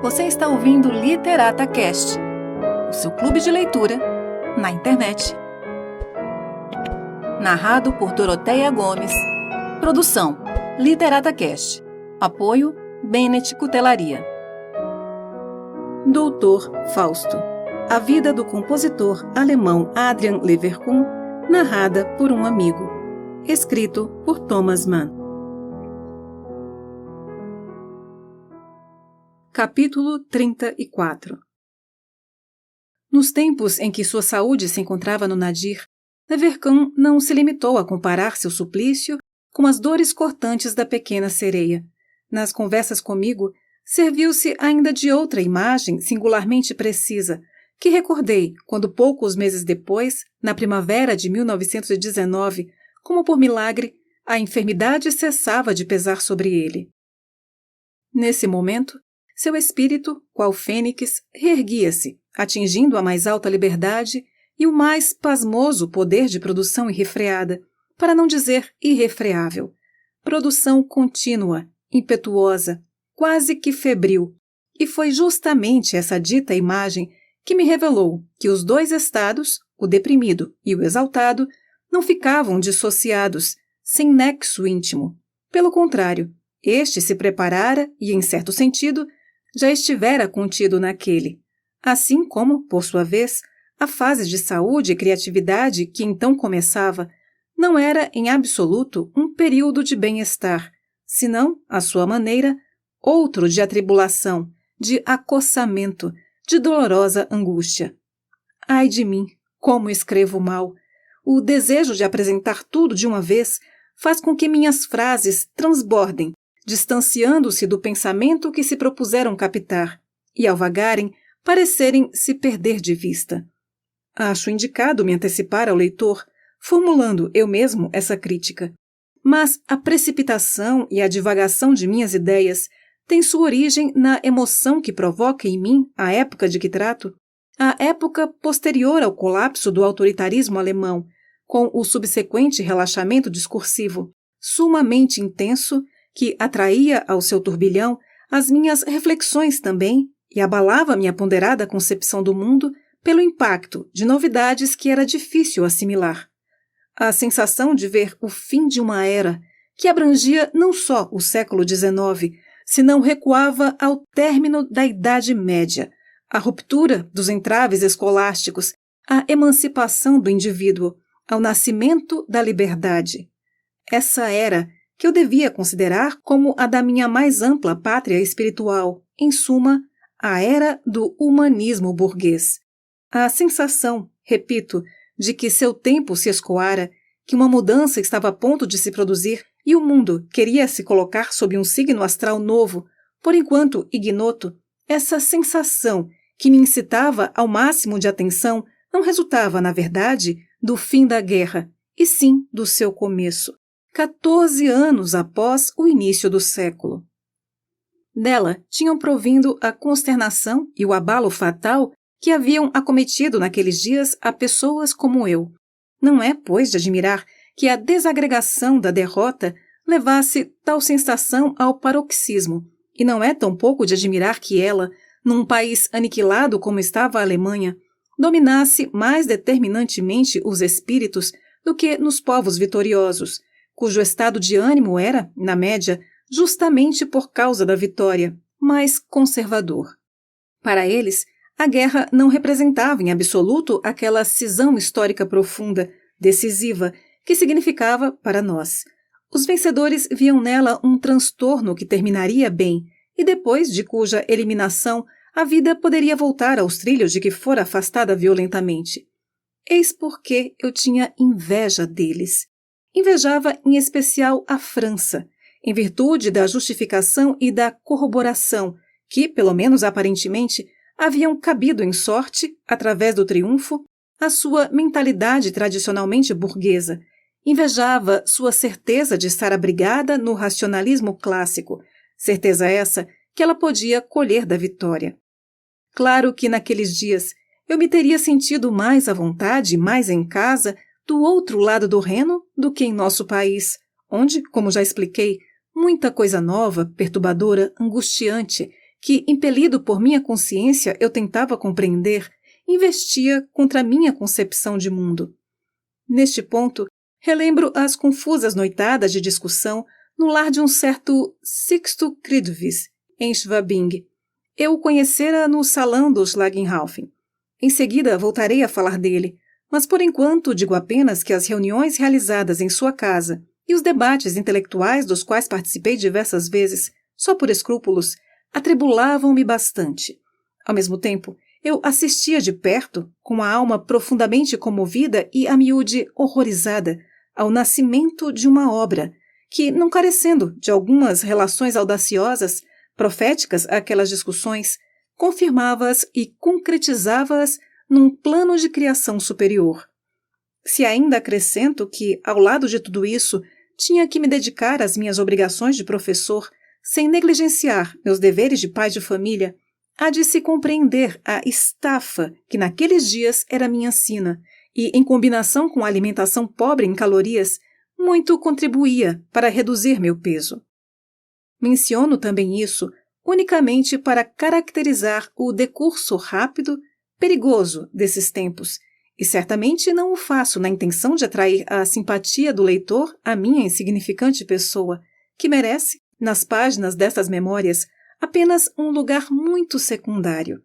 Você está ouvindo Literata Cast, o seu clube de leitura na internet. Narrado por Doroteia Gomes. Produção Literata Cast. Apoio Bennett Cutelaria. Doutor Fausto. A vida do compositor alemão Adrian Leverkühn, narrada por um amigo. Escrito por Thomas Mann. Capítulo 34. Nos tempos em que sua saúde se encontrava no nadir, Leverkühn não se limitou a comparar seu suplício com as dores cortantes da pequena sereia. Nas conversas comigo, serviu-se ainda de outra imagem singularmente precisa, que recordei quando poucos meses depois, na primavera de 1919, como por milagre, a enfermidade cessava de pesar sobre ele. Nesse momento, seu espírito, qual fênix, reerguia-se, atingindo a mais alta liberdade e o mais pasmoso poder de produção irrefreada, para não dizer irrefreável. Produção contínua, impetuosa, quase que febril, e foi justamente essa dita imagem que me revelou que os dois estados, o deprimido e o exaltado, não ficavam dissociados, sem nexo íntimo. Pelo contrário, este se preparara e, em certo sentido, já estivera contido naquele, assim como, por sua vez, a fase de saúde e criatividade que então começava não era, em absoluto, um período de bem-estar, senão, à sua maneira, outro de atribulação, de acossamento, de dolorosa angústia. Ai de mim, como escrevo mal! O desejo de apresentar tudo de uma vez faz com que minhas frases transbordem, distanciando-se do pensamento que se propuseram captar, e, ao vagarem, parecerem se perder de vista. Acho indicado me antecipar ao leitor, formulando eu mesmo essa crítica. Mas a precipitação e a divagação de minhas ideias têm sua origem na emoção que provoca em mim a época de que trato, a época posterior ao colapso do autoritarismo alemão, com o subsequente relaxamento discursivo, sumamente intenso, que atraía ao seu turbilhão as minhas reflexões também e abalava minha ponderada concepção do mundo pelo impacto de novidades que era difícil assimilar. A sensação de ver o fim de uma era que abrangia não só o século XIX, senão recuava ao término da Idade Média, a ruptura dos entraves escolásticos, a emancipação do indivíduo, ao nascimento da liberdade. Essa era que eu devia considerar como a da minha mais ampla pátria espiritual, em suma, a era do humanismo burguês. A sensação, repito, de que seu tempo se escoara, que uma mudança estava a ponto de se produzir e o mundo queria se colocar sob um signo astral novo, por enquanto ignoto, essa sensação que me incitava ao máximo de atenção não resultava, na verdade, do fim da guerra, e sim do seu começo. 14 anos após o início do século. Dela tinham provindo a consternação e o abalo fatal que haviam acometido naqueles dias a pessoas como eu. Não é, pois, de admirar que a desagregação da derrota levasse tal sensação ao paroxismo, e não é tampouco de admirar que ela, num país aniquilado como estava a Alemanha, dominasse mais determinantemente os espíritos do que nos povos vitoriosos, cujo estado de ânimo era, na média, justamente por causa da vitória, mais conservador. Para eles, a guerra não representava em absoluto aquela cisão histórica profunda, decisiva, que significava para nós. Os vencedores viam nela um transtorno que terminaria bem, e depois de cuja eliminação a vida poderia voltar aos trilhos de que fora afastada violentamente. Eis porque eu tinha inveja deles. Invejava em especial a França, em virtude da justificação e da corroboração que, pelo menos aparentemente, haviam cabido em sorte, através do triunfo, à sua mentalidade tradicionalmente burguesa. Invejava sua certeza de estar abrigada no racionalismo clássico, certeza essa que ela podia colher da vitória. Claro que naqueles dias eu me teria sentido mais à vontade, mais em casa, do outro lado do Reno do que em nosso país, onde, como já expliquei, muita coisa nova, perturbadora, angustiante, que, impelido por minha consciência, eu tentava compreender, investia contra minha concepção de mundo. Neste ponto, relembro as confusas noitadas de discussão no lar de um certo Sixto Cridvis, em Schwabing. Eu o conhecera no salão dos Langenhaufen. Em seguida, voltarei a falar dele, mas por enquanto digo apenas que as reuniões realizadas em sua casa e os debates intelectuais dos quais participei diversas vezes, só por escrúpulos, atribulavam-me bastante. Ao mesmo tempo, eu assistia de perto, com a alma profundamente comovida e a miúde horrorizada, ao nascimento de uma obra, que, não carecendo de algumas relações audaciosas, proféticas àquelas discussões, confirmava-as e concretizava-as num plano de criação superior. Se ainda acrescento que, ao lado de tudo isso, tinha que me dedicar às minhas obrigações de professor, sem negligenciar meus deveres de pai de família, há de se compreender a estafa que naqueles dias era minha sina e, em combinação com a alimentação pobre em calorias, muito contribuía para reduzir meu peso. Menciono também isso unicamente para caracterizar o decurso rápido, perigoso desses tempos, e certamente não o faço na intenção de atrair a simpatia do leitor à minha insignificante pessoa, que merece, nas páginas destas memórias, apenas um lugar muito secundário.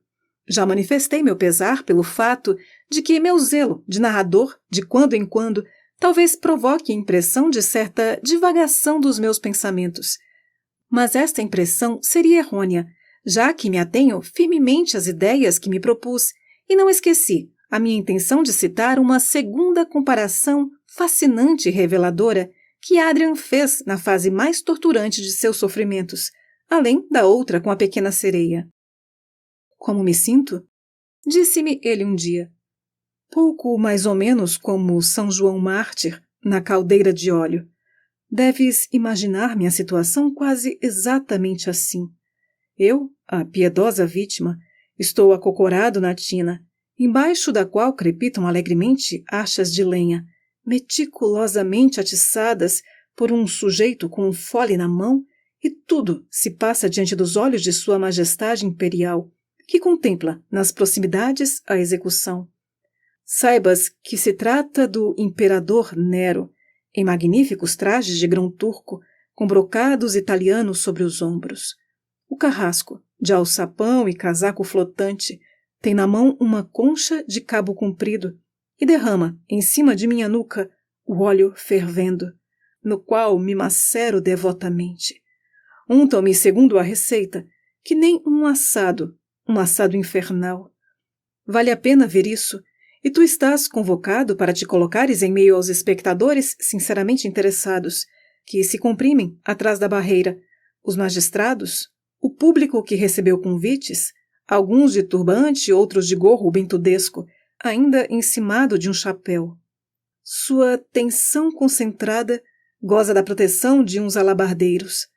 Já manifestei meu pesar pelo fato de que meu zelo de narrador, de quando em quando, talvez provoque a impressão de certa divagação dos meus pensamentos. Mas esta impressão seria errônea, já que me atenho firmemente às ideias que me propus e não esqueci a minha intenção de citar uma segunda comparação fascinante e reveladora que Adrian fez na fase mais torturante de seus sofrimentos, além da outra com a pequena sereia. Como me sinto? Disse-me ele um dia. Pouco mais ou menos como São João Mártir na caldeira de óleo. Deves imaginar minha situação quase exatamente assim. Eu, a piedosa vítima, estou acocorado na tina, embaixo da qual crepitam alegremente achas de lenha, meticulosamente atiçadas por um sujeito com um fole na mão, e tudo se passa diante dos olhos de Sua Majestade Imperial, que contempla nas proximidades a execução. Saibas que se trata do imperador Nero, em magníficos trajes de grão turco, com brocados italianos sobre os ombros. O carrasco, de alçapão e casaco flotante, tem na mão uma concha de cabo comprido e derrama, em cima de minha nuca, o óleo fervendo, no qual me macero devotamente. Untam-me segundo a receita, que nem um assado infernal. Vale a pena ver isso, e tu estás convocado para te colocares em meio aos espectadores sinceramente interessados, que se comprimem atrás da barreira, os magistrados, o público que recebeu convites, alguns de turbante, outros de gorro bentudesco, ainda encimado de um chapéu. Sua tensão concentrada goza da proteção de uns alabardeiros.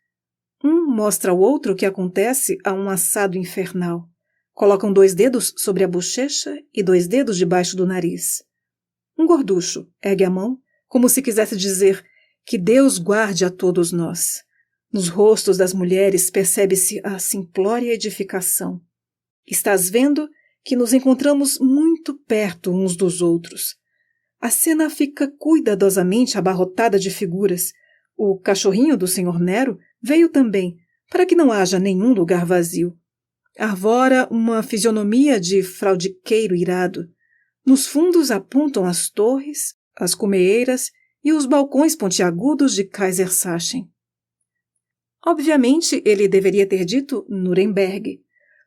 Um mostra ao outro o que acontece a um assado infernal. Colocam 2 dedos sobre a bochecha e 2 dedos debaixo do nariz. Um gorducho ergue a mão, como se quisesse dizer que Deus guarde a todos nós. Nos rostos das mulheres percebe-se a simplória edificação. Estás vendo que nos encontramos muito perto uns dos outros. A cena fica cuidadosamente abarrotada de figuras. O cachorrinho do Sr. Nero veio também, para que não haja nenhum lugar vazio. Arvora uma fisionomia de fraudiqueiro irado. Nos fundos apontam as torres, as cumeeiras e os balcões pontiagudos de Kaisersachen. Obviamente, ele deveria ter dito Nuremberg,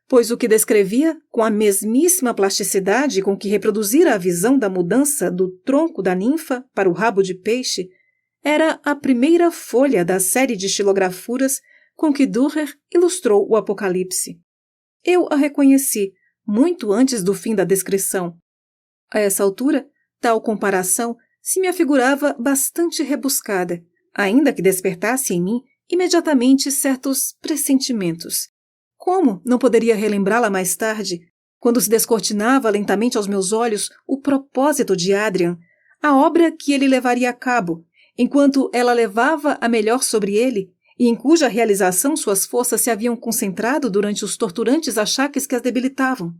pois o que descrevia, com a mesmíssima plasticidade com que reproduzira a visão da mudança do tronco da ninfa para o rabo de peixe, era a primeira folha da série de xilografuras com que Dürer ilustrou o Apocalipse. Eu a reconheci, muito antes do fim da descrição. A essa altura, tal comparação se me afigurava bastante rebuscada, ainda que despertasse em mim imediatamente certos pressentimentos. Como não poderia relembrá-la mais tarde, quando se descortinava lentamente aos meus olhos o propósito de Adrian, a obra que ele levaria a cabo, enquanto ela levava a melhor sobre ele, e em cuja realização suas forças se haviam concentrado durante os torturantes achaques que as debilitavam.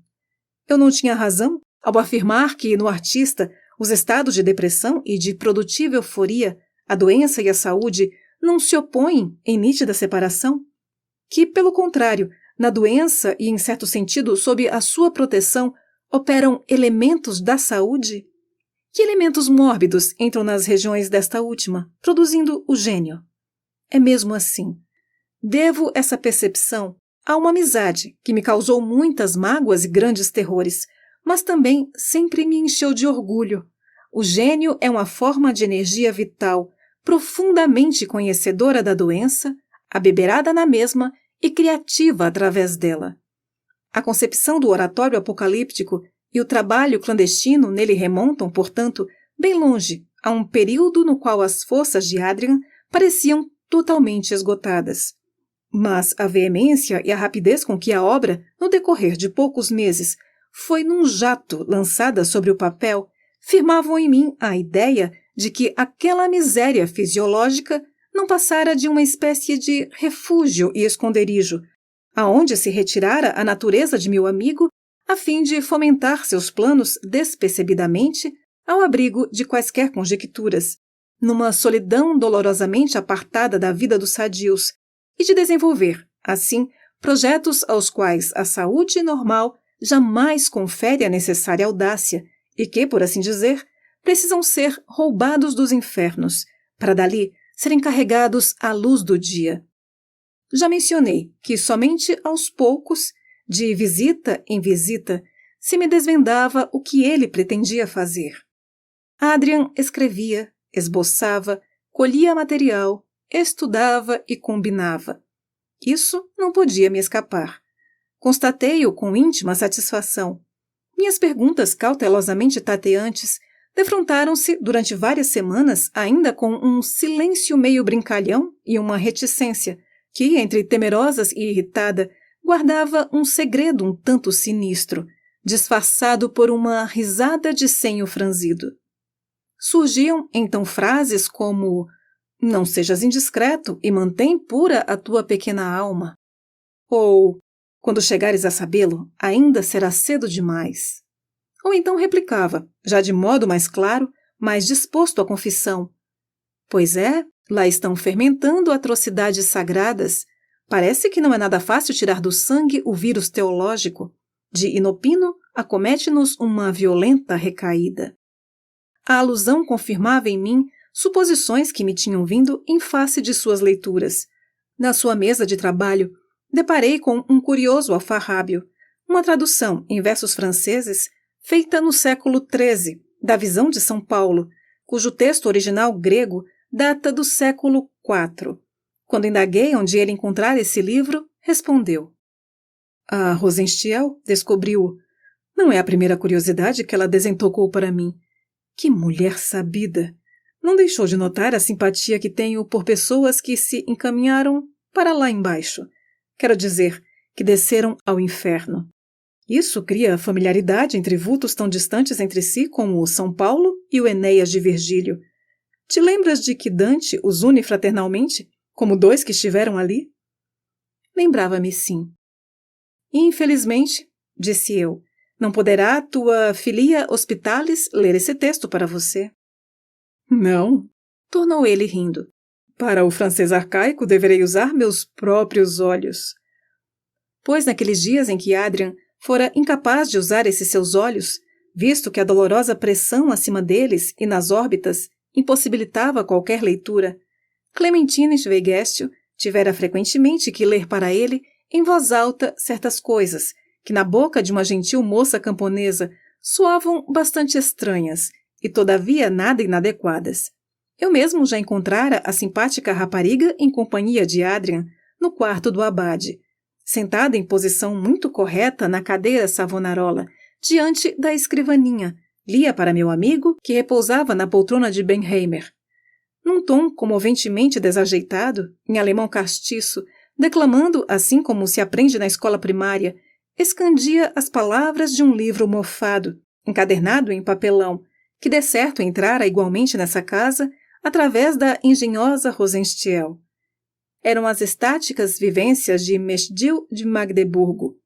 Eu não tinha razão ao afirmar que, no artista, os estados de depressão e de produtiva euforia, a doença e a saúde, não se opõem em nítida separação? Que, pelo contrário, na doença e, em certo sentido, sob a sua proteção, operam elementos da saúde? Que elementos mórbidos entram nas regiões desta última, produzindo o gênio? É mesmo assim. Devo essa percepção a uma amizade que me causou muitas mágoas e grandes terrores, mas também sempre me encheu de orgulho. O gênio é uma forma de energia vital, profundamente conhecedora da doença, abeberada na mesma e criativa através dela. A concepção do oratório apocalíptico e o trabalho clandestino nele remontam, portanto, bem longe a um período no qual as forças de Adrian pareciam totalmente esgotadas. Mas a veemência e a rapidez com que a obra, no decorrer de poucos meses, foi num jato lançada sobre o papel, firmavam em mim a ideia de que aquela miséria fisiológica não passara de uma espécie de refúgio e esconderijo, aonde se retirara a natureza de meu amigo a fim de fomentar seus planos despercebidamente ao abrigo de quaisquer conjecturas, numa solidão dolorosamente apartada da vida dos sadios, e de desenvolver, assim, projetos aos quais a saúde normal jamais confere a necessária audácia e que, por assim dizer, precisam ser roubados dos infernos, para dali serem carregados à luz do dia. Já mencionei que somente aos poucos, de visita em visita, se me desvendava o que ele pretendia fazer. Adrian escrevia, esboçava, colhia material, estudava e combinava. Isso não podia me escapar. Constatei-o com íntima satisfação. Minhas perguntas cautelosamente tateantes defrontaram-se durante várias semanas ainda com um silêncio meio brincalhão e uma reticência que, entre temerosas e irritada, guardava um segredo um tanto sinistro, disfarçado por uma risada de senho franzido. Surgiam então frases como: "Não sejas indiscreto e mantém pura a tua pequena alma", ou "Quando chegares a sabê-lo, ainda será cedo demais". Ou então replicava, já de modo mais claro, mais disposto à confissão: "Pois é, lá estão fermentando atrocidades sagradas. Parece que não é nada fácil tirar do sangue o vírus teológico. De inopino, acomete-nos uma violenta recaída". A alusão confirmava em mim suposições que me tinham vindo em face de suas leituras. Na sua mesa de trabalho, deparei com um curioso alfarrábio, uma tradução em versos franceses feita no século XIII, da Visão de São Paulo, cujo texto original grego data do século IV. Quando indaguei onde ele encontrara esse livro, respondeu: "A Rosenstiel descobriu-o. Não é a primeira curiosidade que ela desentocou para mim. Que mulher sabida! Não deixou de notar a simpatia que tenho por pessoas que se encaminharam para lá embaixo. Quero dizer, que desceram ao inferno. Isso cria familiaridade entre vultos tão distantes entre si como o São Paulo e o Enéas de Virgílio. Te lembras de que Dante os une fraternalmente, como dois que estiveram ali?" Lembrava-me, sim. "Infelizmente", disse eu, "não poderá tua filia hospitalis ler esse texto para você." "Não", tornou ele rindo. "Para o francês arcaico deverei usar meus próprios olhos." Pois naqueles dias em que Adrian fora incapaz de usar esses seus olhos, visto que a dolorosa pressão acima deles e nas órbitas impossibilitava qualquer leitura, Clementine Schweigestio tivera frequentemente que ler para ele em voz alta certas coisas que na boca de uma gentil moça camponesa soavam bastante estranhas e todavia nada inadequadas. Eu mesmo já encontrara a simpática rapariga em companhia de Adrian no quarto do abade, sentada em posição muito correta na cadeira Savonarola, diante da escrivaninha, lia para meu amigo, que repousava na poltrona de Benheimer. Num tom comoventemente desajeitado, em alemão castiço, declamando, assim como se aprende na escola primária, escandia as palavras de um livro mofado, encadernado em papelão, que de certo entrara igualmente nessa casa através da engenhosa Rosenstiel. eram as estáticas vivências de Mesdil de Magdeburgo.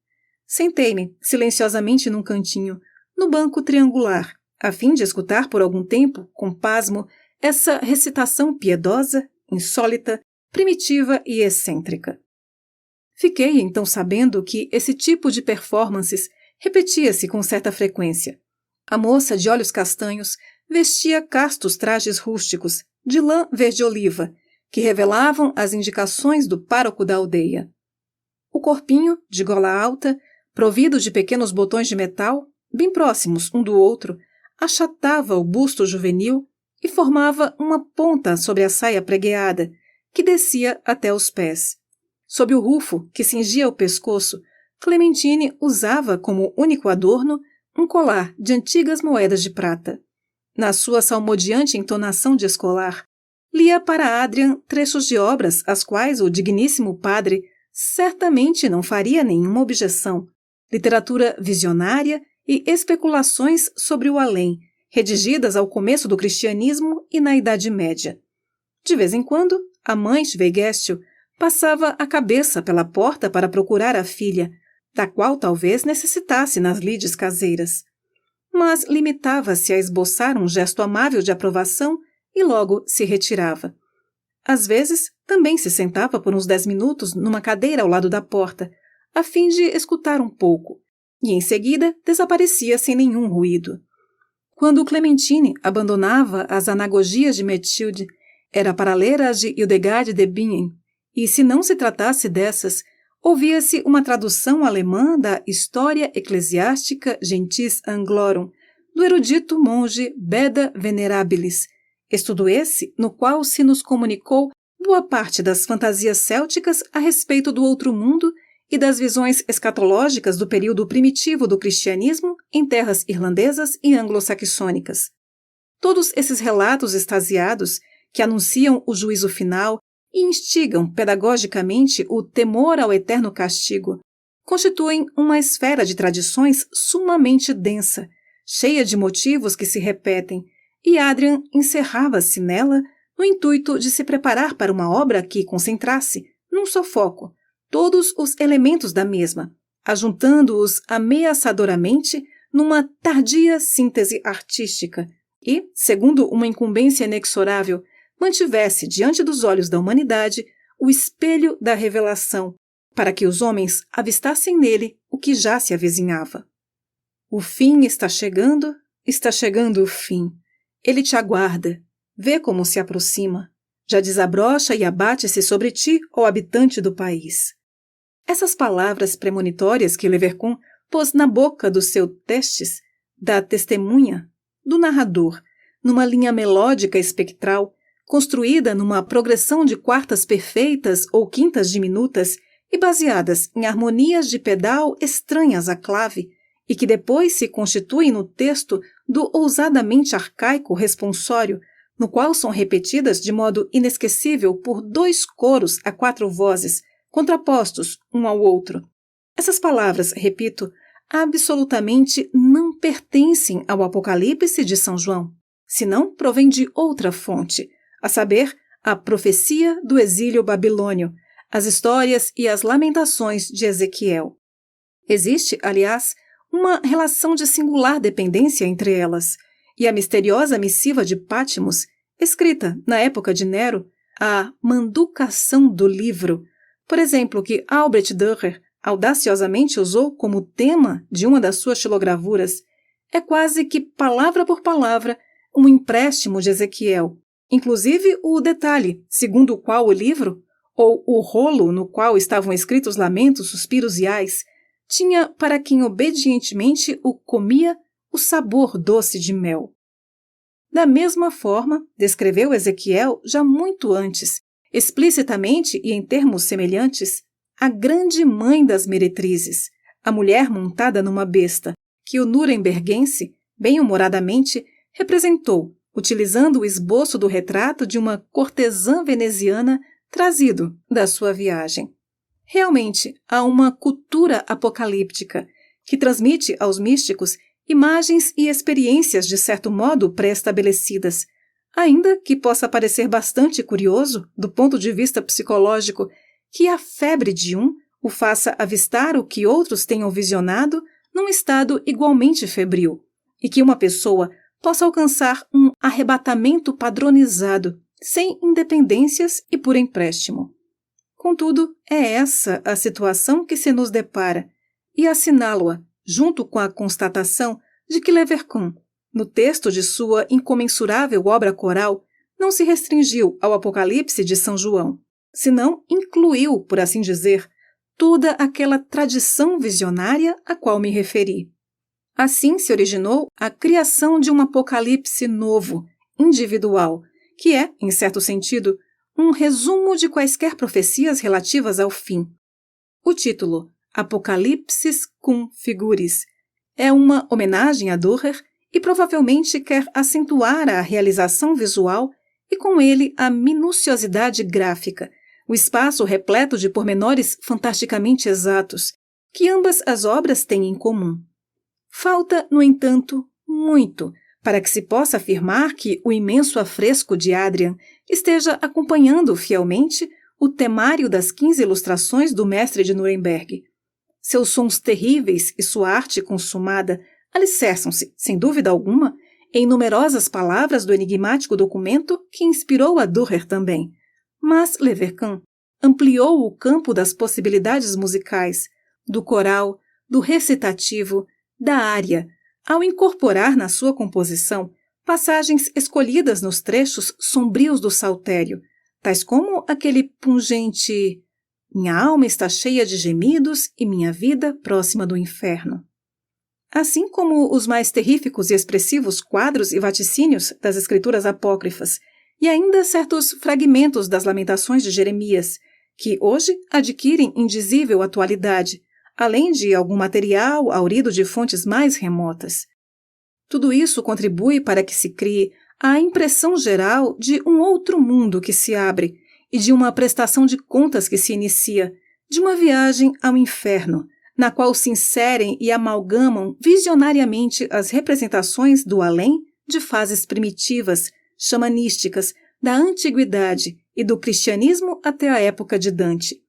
Sentei-me, silenciosamente num cantinho, no banco triangular, a fim de escutar por algum tempo, com pasmo, essa recitação piedosa, insólita, primitiva e excêntrica. Fiquei então sabendo que esse tipo de performances repetia-se com certa frequência. A moça de olhos castanhos vestia castos trajes rústicos, de lã verde-oliva, que revelavam as indicações do pároco da aldeia. O corpinho, de gola alta, provido de pequenos botões de metal, bem próximos um do outro, achatava o busto juvenil e formava uma ponta sobre a saia pregueada, que descia até os pés. Sob o rufo que cingia o pescoço, Clementine usava como único adorno um colar de antigas moedas de prata. Na sua salmodiante entonação de escolar, lia para Adrian trechos de obras às quais o digníssimo padre certamente não faria nenhuma objeção, literatura visionária e especulações sobre o além, redigidas ao começo do cristianismo e na Idade Média. De vez em quando, a mãe Schweigestl passava a cabeça pela porta para procurar a filha, da qual talvez necessitasse nas lides caseiras. Mas limitava-se a esboçar um gesto amável de aprovação e logo se retirava. Às vezes, também se sentava por uns 10 minutos numa cadeira ao lado da porta, a fim de escutar um pouco, e em seguida desaparecia sem nenhum ruído. Quando Clementine abandonava as anagogias de Methilde, era para ler as de Hildegard de Bingen, e se não se tratasse dessas, ouvia-se uma tradução alemã da Historia Ecclesiastica Gentis Anglorum, do erudito monge Beda Venerabilis, estudo esse no qual se nos comunicou boa parte das fantasias célticas a respeito do outro mundo e das visões escatológicas do período primitivo do cristianismo em terras irlandesas e anglo-saxônicas. Todos esses relatos extasiados, que anunciam o juízo final e instigam pedagogicamente o temor ao eterno castigo, constituem uma esfera de tradições sumamente densa, cheia de motivos que se repetem, e Adrian encerrava-se nela no intuito de se preparar para uma obra que concentrasse, num só foco, todos os elementos da mesma, ajuntando-os ameaçadoramente numa tardia síntese artística e, segundo uma incumbência inexorável, mantivesse diante dos olhos da humanidade o espelho da revelação, para que os homens avistassem nele o que já se avizinhava. O fim está chegando o fim. Ele te aguarda, vê como se aproxima. Já desabrocha e abate-se sobre ti, ó habitante do país. Essas palavras premonitórias que Leverkun pôs na boca do seu testes, da testemunha, do narrador, numa linha melódica espectral, construída numa progressão de quartas perfeitas ou quintas diminutas e baseadas em harmonias de pedal estranhas à clave, e que depois se constituem no texto do ousadamente arcaico responsório, no qual são repetidas de modo inesquecível por 2 coros a 4 vozes, contrapostos um ao outro. Essas palavras, repito, absolutamente não pertencem ao Apocalipse de São João, senão provêm de outra fonte, a saber, a profecia do exílio babilônio, as histórias e as lamentações de Ezequiel. Existe, aliás, uma relação de singular dependência entre elas, e a misteriosa missiva de Patmos, escrita na época de Nero, a manducação do livro, por exemplo, que Albrecht Dürer audaciosamente usou como tema de uma das suas xilogravuras, é quase que palavra por palavra um empréstimo de Ezequiel, inclusive o detalhe segundo o qual o livro, ou o rolo no qual estavam escritos lamentos, suspiros e ais, tinha para quem obedientemente o comia o sabor doce de mel. Da mesma forma, descreveu Ezequiel já muito antes, explicitamente e em termos semelhantes, a grande mãe das meretrizes, a mulher montada numa besta, que o nuremberguense, bem-humoradamente, representou, utilizando o esboço do retrato de uma cortesã veneziana trazido da sua viagem. Realmente, há uma cultura apocalíptica que transmite aos místicos imagens e experiências de certo modo pré-estabelecidas, ainda que possa parecer bastante curioso, do ponto de vista psicológico, que a febre de um o faça avistar o que outros tenham visionado num estado igualmente febril, e que uma pessoa possa alcançar um arrebatamento padronizado, sem independências e por empréstimo. Contudo, é essa a situação que se nos depara, e assinalo-a, junto com a constatação de que Leverkun, no texto de sua incomensurável obra coral, não se restringiu ao Apocalipse de São João, senão incluiu, por assim dizer, toda aquela tradição visionária a qual me referi. Assim se originou a criação de um Apocalipse novo, individual, que é, em certo sentido, um resumo de quaisquer profecias relativas ao fim. O título, Apocalipsis cum figuris, é uma homenagem a Dürer e provavelmente quer acentuar a realização visual e com ele a minuciosidade gráfica, o espaço repleto de pormenores fantasticamente exatos, que ambas as obras têm em comum. Falta, no entanto, muito para que se possa afirmar que o imenso afresco de Adrian esteja acompanhando fielmente o temário das 15 ilustrações do mestre de Nuremberg. Seus sons terríveis e sua arte consumada alicerçam-se, sem dúvida alguma, em numerosas palavras do enigmático documento que inspirou a Dürer também. Mas Leverkun ampliou o campo das possibilidades musicais, do coral, do recitativo, da ária, ao incorporar na sua composição passagens escolhidas nos trechos sombrios do saltério, tais como aquele pungente "Minha alma está cheia de gemidos e minha vida próxima do inferno". Assim como os mais terríficos e expressivos quadros e vaticínios das escrituras apócrifas, e ainda certos fragmentos das Lamentações de Jeremias, que hoje adquirem indizível atualidade, além de algum material haurido de fontes mais remotas. Tudo isso contribui para que se crie a impressão geral de um outro mundo que se abre e de uma prestação de contas que se inicia, de uma viagem ao inferno, na qual se inserem e amalgamam visionariamente as representações do além de fases primitivas, xamanísticas, da antiguidade e do cristianismo até a época de Dante.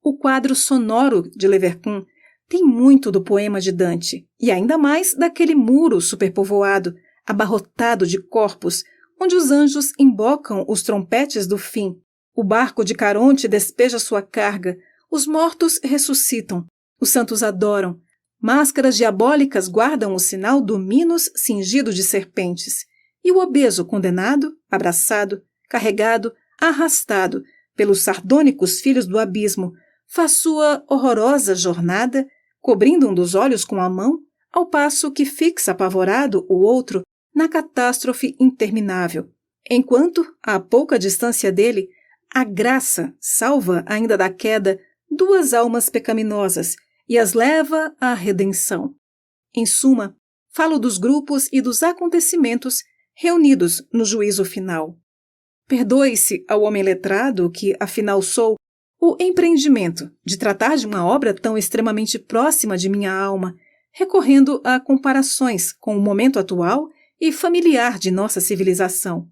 O quadro sonoro de Leverkun tem muito do poema de Dante, e ainda mais daquele muro superpovoado, abarrotado de corpos, onde os anjos embocam os trompetes do fim, o barco de Caronte despeja sua carga, os mortos ressuscitam, os santos adoram, máscaras diabólicas guardam o sinal do Minos cingido de serpentes, e o obeso condenado, abraçado, carregado, arrastado pelos sardônicos filhos do abismo, faz sua horrorosa jornada, cobrindo um dos olhos com a mão, ao passo que fixa apavorado o outro na catástrofe interminável, enquanto, a pouca distância dele, a graça salva ainda da queda duas almas pecaminosas e as leva à redenção. Em suma, falo dos grupos e dos acontecimentos reunidos no juízo final. Perdoe-se ao homem letrado que, afinal, sou o empreendimento de tratar de uma obra tão extremamente próxima de minha alma, recorrendo a comparações com o momento atual e familiar de nossa civilização.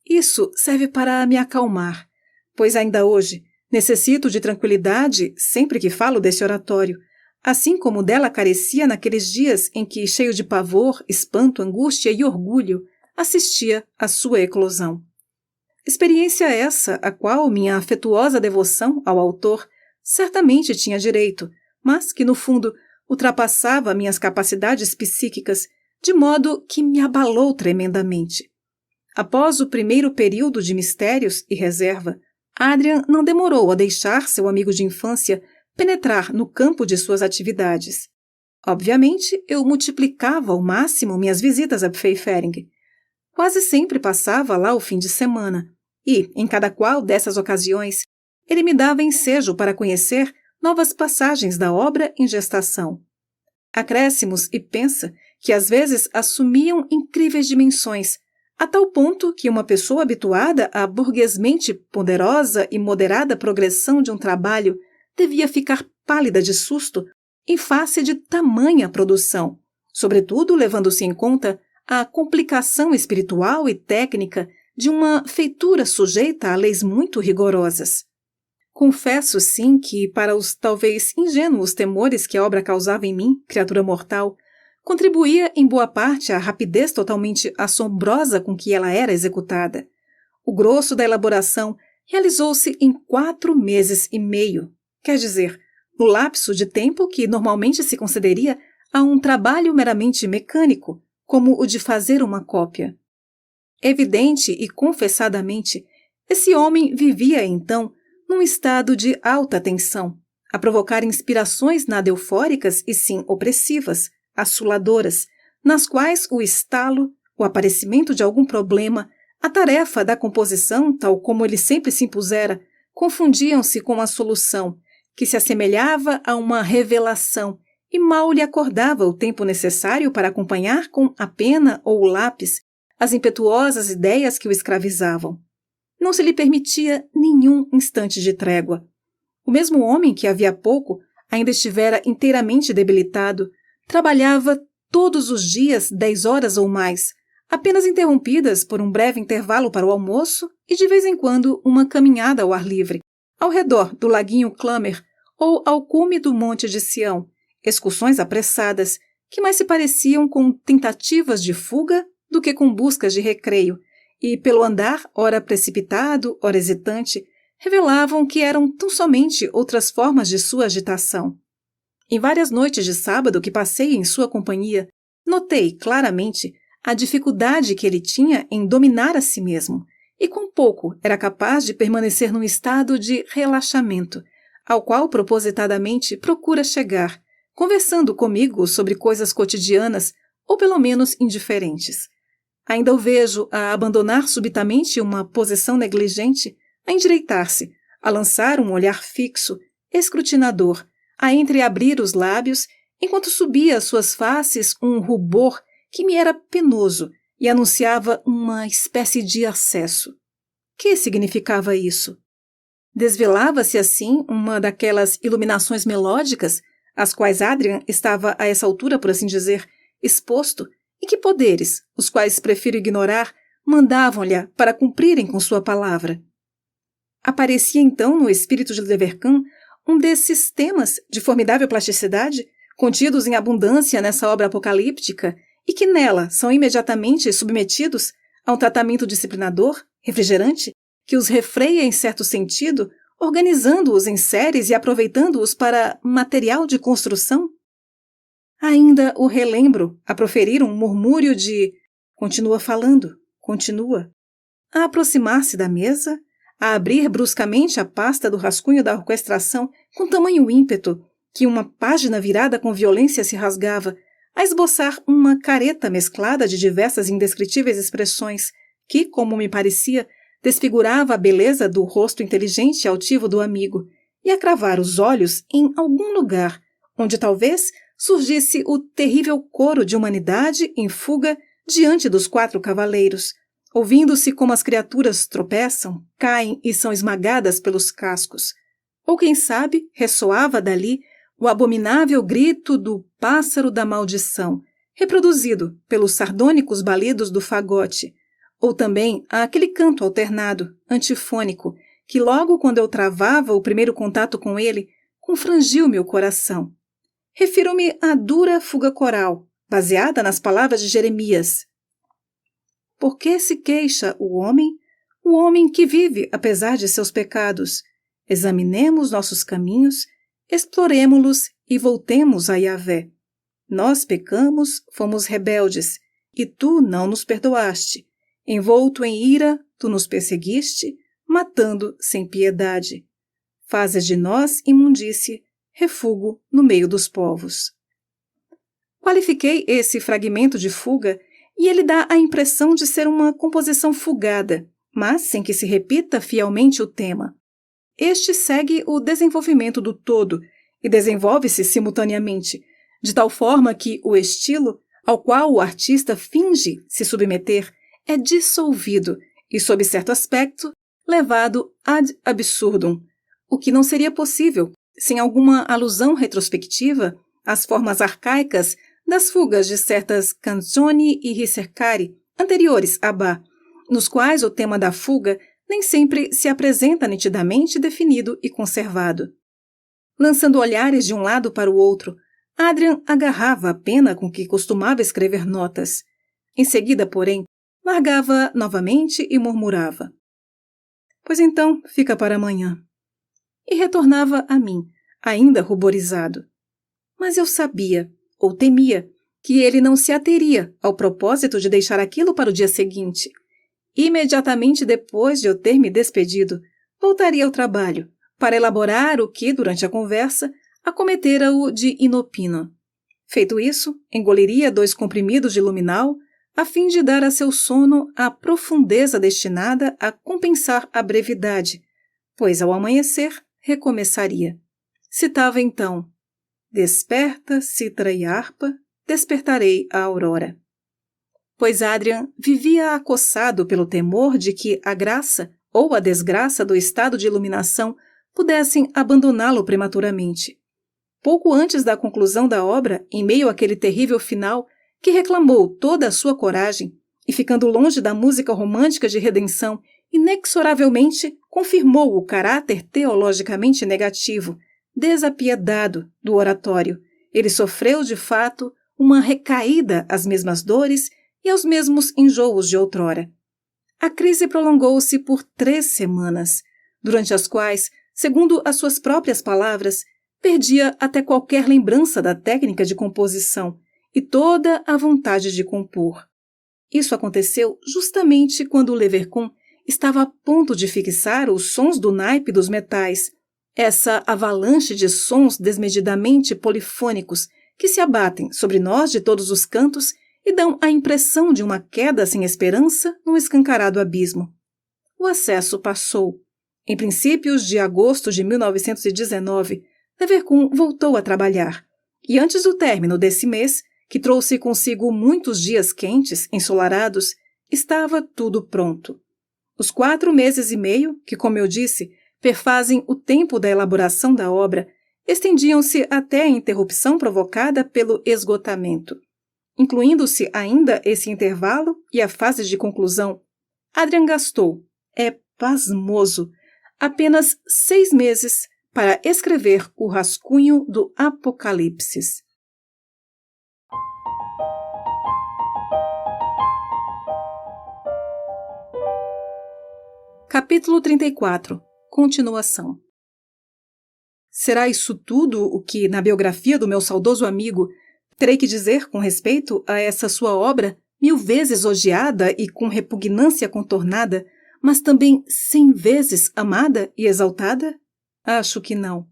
Isso serve para me acalmar, pois ainda hoje necessito de tranquilidade sempre que falo desse oratório, assim como dela carecia naqueles dias em que, cheio de pavor, espanto, angústia e orgulho, assistia à sua eclosão. Experiência essa a qual minha afetuosa devoção ao autor certamente tinha direito, mas que, no fundo, ultrapassava minhas capacidades psíquicas, de modo que me abalou tremendamente. Após o primeiro período de mistérios e reserva, Adrian não demorou a deixar seu amigo de infância penetrar no campo de suas atividades. Obviamente, eu multiplicava ao máximo minhas visitas a Pfeffering. Quase sempre passava lá o fim de semana, e, em cada qual dessas ocasiões, ele me dava ensejo para conhecer novas passagens da obra em gestação. Acréscimos e pensa que às vezes assumiam incríveis dimensões, a tal ponto que uma pessoa habituada à burguesmente ponderosa e moderada progressão de um trabalho devia ficar pálida de susto em face de tamanha produção, sobretudo levando-se em conta a complicação espiritual e técnica de uma feitura sujeita a leis muito rigorosas. Confesso, sim, que para os talvez ingênuos temores que a obra causava em mim, criatura mortal, contribuía em boa parte a rapidez totalmente assombrosa com que ela era executada. O grosso da elaboração realizou-se em 4 meses e meio, quer dizer, no lapso de tempo que normalmente se concederia a um trabalho meramente mecânico, como o de fazer uma cópia. Evidente e confessadamente, esse homem vivia, então, num estado de alta tensão, a provocar inspirações nada eufóricas e sim opressivas, assuladoras, nas quais o estalo, o aparecimento de algum problema, a tarefa da composição, tal como ele sempre se impusera, confundiam-se com a solução, que se assemelhava a uma revelação e mal lhe acordava o tempo necessário para acompanhar com a pena ou o lápis as impetuosas ideias que o escravizavam. Não se lhe permitia nenhum instante de trégua. O mesmo homem que havia pouco ainda estivera inteiramente debilitado, trabalhava todos os dias 10 horas ou mais, apenas interrompidas por um breve intervalo para o almoço e de vez em quando uma caminhada ao ar livre, ao redor do laguinho Clamer ou ao cume do Monte de Sião, excursões apressadas que mais se pareciam com tentativas de fuga do que com buscas de recreio, e pelo andar, ora precipitado, ora hesitante, revelavam que eram tão somente outras formas de sua agitação. Em várias noites de sábado que passei em sua companhia, notei claramente a dificuldade que ele tinha em dominar a si mesmo, e quão pouco era capaz de permanecer num estado de relaxamento, ao qual propositadamente procura chegar, conversando comigo sobre coisas cotidianas ou pelo menos indiferentes. Ainda o vejo a abandonar subitamente uma posição negligente, a endireitar-se, a lançar um olhar fixo, escrutinador, a entreabrir os lábios, enquanto subia às suas faces um rubor que me era penoso e anunciava uma espécie de acesso. Que significava isso? Desvelava-se assim uma daquelas iluminações melódicas às quais Adrian estava a essa altura, por assim dizer, exposto, e que poderes, os quais prefiro ignorar, mandavam-lhe para cumprirem com sua palavra. Aparecia então no espírito de Leverkan um desses temas de formidável plasticidade, contidos em abundância nessa obra apocalíptica, e que nela são imediatamente submetidos a um tratamento disciplinador, refrigerante, que os refreia em certo sentido, organizando-os em séries e aproveitando-os para material de construção? Ainda o relembro a proferir um murmúrio de continua falando, continua, a aproximar-se da mesa, a abrir bruscamente a pasta do rascunho da orquestração com tamanho ímpeto que uma página virada com violência se rasgava, a esboçar uma careta mesclada de diversas indescritíveis expressões que, como me parecia, desfigurava a beleza do rosto inteligente e altivo do amigo, e a cravar os olhos em algum lugar, onde talvez surgisse o terrível coro de humanidade em fuga diante dos 4 cavaleiros, ouvindo-se como as criaturas tropeçam, caem e são esmagadas pelos cascos. Ou quem sabe, ressoava dali o abominável grito do pássaro da maldição, reproduzido pelos sardônicos balidos do fagote, ou também aquele canto alternado, antifônico, que logo quando eu travava o primeiro contato com ele, confrangiu meu coração. Refiro-me à dura fuga coral, baseada nas palavras de Jeremias. Por que se queixa o homem que vive apesar de seus pecados? Examinemos nossos caminhos, exploremo-los e voltemos a Yahvé. Nós pecamos, fomos rebeldes, e tu não nos perdoaste. Envolto em ira, tu nos perseguiste, matando sem piedade. Fazes de nós imundície, refúgio no meio dos povos. Qualifiquei esse fragmento de fuga e ele dá a impressão de ser uma composição fugada, mas sem que se repita fielmente o tema. Este segue o desenvolvimento do todo e desenvolve-se simultaneamente, de tal forma que o estilo ao qual o artista finge se submeter é dissolvido e, sob certo aspecto, levado ad absurdum, o que não seria possível sem alguma alusão retrospectiva às formas arcaicas das fugas de certas canzoni e ricercari anteriores a Bach, nos quais o tema da fuga nem sempre se apresenta nitidamente definido e conservado. Lançando olhares de um lado para o outro, Adrian agarrava a pena com que costumava escrever notas. Em seguida, porém, largava novamente e murmurava: "Pois então, fica para amanhã." E retornava a mim, ainda ruborizado. Mas eu sabia, ou temia, que ele não se ateria ao propósito de deixar aquilo para o dia seguinte. Imediatamente depois de eu ter me despedido, voltaria ao trabalho, para elaborar o que, durante a conversa, acometera-o de inopino. Feito isso, engoliria 2 comprimidos de luminal, a fim de dar a seu sono a profundeza destinada a compensar a brevidade, pois ao amanhecer recomeçaria. Citava então: "Desperta, cítara e harpa, despertarei a aurora." Pois Adrian vivia acossado pelo temor de que a graça ou a desgraça do estado de iluminação pudessem abandoná-lo prematuramente. Pouco antes da conclusão da obra, em meio àquele terrível final que reclamou toda a sua coragem, e ficando longe da música romântica de redenção, inexoravelmente confirmou o caráter teologicamente negativo, desapiedado do oratório. Ele sofreu, de fato, uma recaída às mesmas dores e aos mesmos enjoos de outrora. A crise prolongou-se por 3 semanas, durante as quais, segundo as suas próprias palavras, perdia até qualquer lembrança da técnica de composição e toda a vontade de compor. Isso aconteceu justamente quando o Leverkühn estava a ponto de fixar os sons do naipe dos metais, essa avalanche de sons desmedidamente polifônicos que se abatem sobre nós de todos os cantos e dão a impressão de uma queda sem esperança num escancarado abismo. O acesso passou. Em princípios de agosto de 1919, Leverkühn voltou a trabalhar, e antes do término desse mês, que trouxe consigo muitos dias quentes, ensolarados, estava tudo pronto. Os 4 meses e meio, que, como eu disse, perfazem o tempo da elaboração da obra, estendiam-se até a interrupção provocada pelo esgotamento. Incluindo-se ainda esse intervalo e a fase de conclusão, Adrian gastou, é pasmoso, apenas 6 meses para escrever o rascunho do Apocalipse. Capítulo 34. Continuação. Será isso tudo o que, na biografia do meu saudoso amigo, terei que dizer com respeito a essa sua obra, 1000 vezes odiada e com repugnância contornada, mas também 100 vezes amada e exaltada? Acho que não.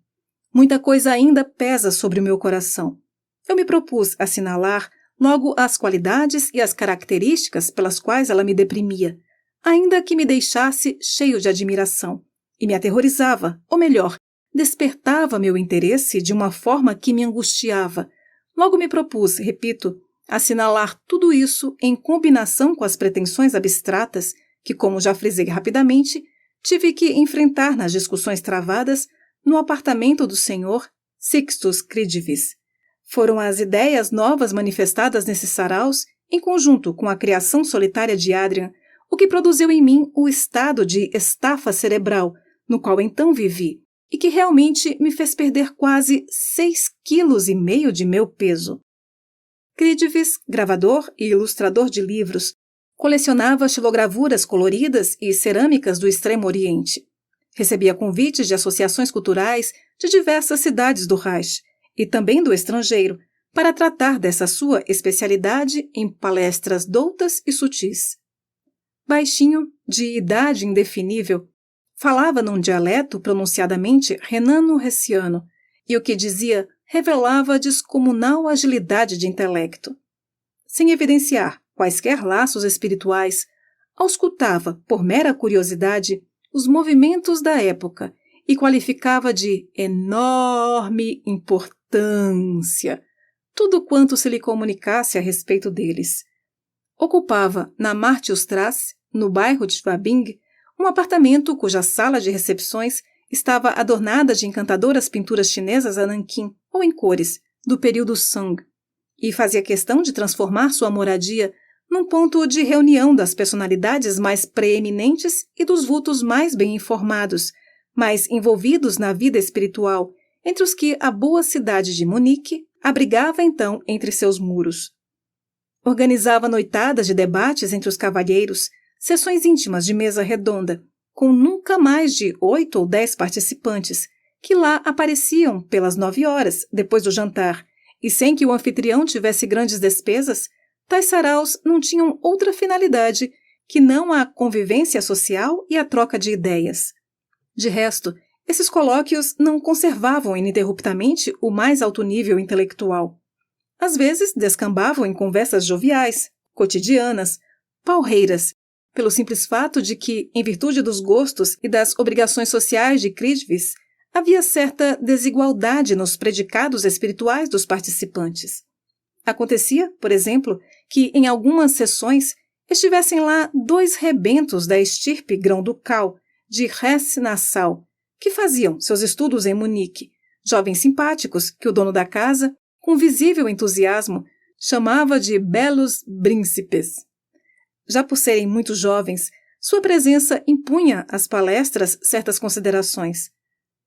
Muita coisa ainda pesa sobre o meu coração. Eu me propus assinalar logo as qualidades e as características pelas quais ela me deprimia, ainda que me deixasse cheio de admiração, e me aterrorizava, ou melhor, despertava meu interesse de uma forma que me angustiava. Logo me propus, repito, assinalar tudo isso em combinação com as pretensões abstratas que, como já frisei rapidamente, tive que enfrentar nas discussões travadas no apartamento do senhor Sixtus Cridvis. Foram as ideias novas manifestadas nesses saraus, em conjunto com a criação solitária de Adrian, o que produziu em mim o estado de estafa cerebral, no qual então vivi, e que realmente me fez perder quase 6,5 kg de meu peso. Cridvis, gravador e ilustrador de livros, colecionava xilogravuras coloridas e cerâmicas do Extremo Oriente. Recebia convites de associações culturais de diversas cidades do Reich e também do estrangeiro para tratar dessa sua especialidade em palestras doutas e sutis. Baixinho, de idade indefinível, falava num dialeto pronunciadamente renano-hessiano, e o que dizia revelava descomunal agilidade de intelecto. Sem evidenciar quaisquer laços espirituais, auscultava, por mera curiosidade, os movimentos da época e qualificava de enorme importância tudo quanto se lhe comunicasse a respeito deles. Ocupava, na Martiusstrasse, no bairro de Schwabing, um apartamento cuja sala de recepções estava adornada de encantadoras pinturas chinesas a nanquim ou em cores, do período Song. e fazia questão de transformar sua moradia num ponto de reunião das personalidades mais preeminentes e dos vultos mais bem informados, mais envolvidos na vida espiritual, entre os que a boa cidade de Munique abrigava então entre seus muros. Organizava noitadas de debates entre os cavalheiros, sessões íntimas de mesa redonda, com nunca mais de 8 ou 10 participantes, que lá apareciam pelas 9 horas, depois do jantar, e sem que o anfitrião tivesse grandes despesas, tais saraus não tinham outra finalidade que não a convivência social e a troca de ideias. De resto, esses colóquios não conservavam ininterruptamente o mais alto nível intelectual. Às vezes, descambavam em conversas joviais, cotidianas, palreiras, pelo simples fato de que, em virtude dos gostos e das obrigações sociais de Cridvis, havia certa desigualdade nos predicados espirituais dos participantes. Acontecia, por exemplo, que em algumas sessões estivessem lá 2 rebentos da estirpe grão-ducal de Hesse-Nassau, que faziam seus estudos em Munique, jovens simpáticos que o dono da casa, com visível entusiasmo, chamava de belos príncipes. Já por serem muito jovens, sua presença impunha às palestras certas considerações.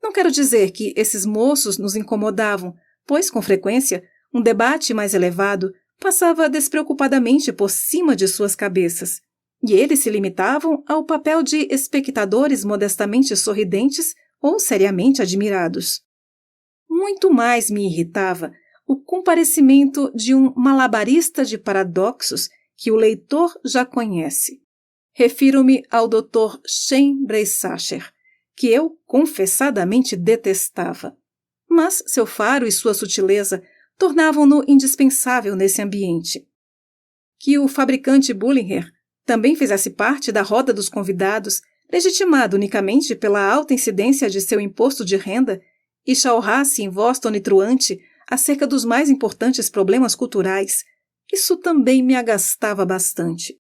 Não quero dizer que esses moços nos incomodavam, pois, com frequência, um debate mais elevado passava despreocupadamente por cima de suas cabeças, e eles se limitavam ao papel de espectadores modestamente sorridentes ou seriamente admirados. Muito mais me irritava o comparecimento de um malabarista de paradoxos que o leitor já conhece. Refiro-me ao Dr. Schembreissacher, que eu confessadamente detestava. Mas seu faro e sua sutileza tornavam-no indispensável nesse ambiente. Que o fabricante Bullinger também fizesse parte da roda dos convidados, legitimado unicamente pela alta incidência de seu imposto de renda, e chalrasse em voz tonitruante acerca dos mais importantes problemas culturais, isso também me agastava bastante.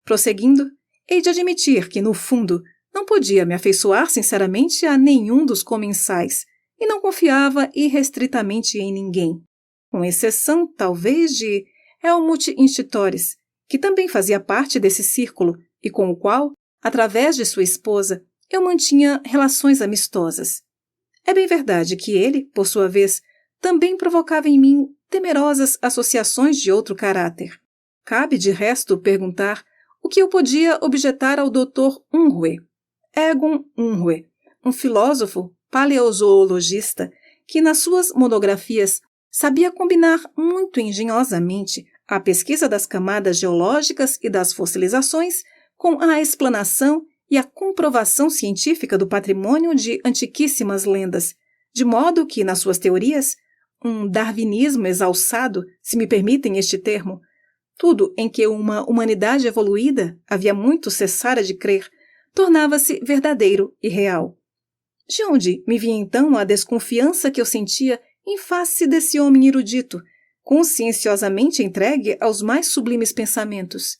Prosseguindo, hei de admitir que, no fundo, não podia me afeiçoar sinceramente a nenhum dos comensais, e não confiava irrestritamente em ninguém, com exceção, talvez, de Helmut Institores, que também fazia parte desse círculo e com o qual, através de sua esposa, eu mantinha relações amistosas. É bem verdade que ele, por sua vez, também provocava em mim temerosas associações de outro caráter. Cabe, de resto, perguntar o que eu podia objetar ao Dr. Unruhe, Egon Unruhe, um filósofo paleozoologista que, nas suas monografias, sabia combinar muito engenhosamente a pesquisa das camadas geológicas e das fossilizações com a explanação e a comprovação científica do patrimônio de antiquíssimas lendas, de modo que, nas suas teorias, um darwinismo exalçado, se me permitem este termo, tudo em que uma humanidade evoluída havia muito cessara de crer, tornava-se verdadeiro e real. De onde me vinha então a desconfiança que eu sentia em face desse homem erudito, conscienciosamente entregue aos mais sublimes pensamentos?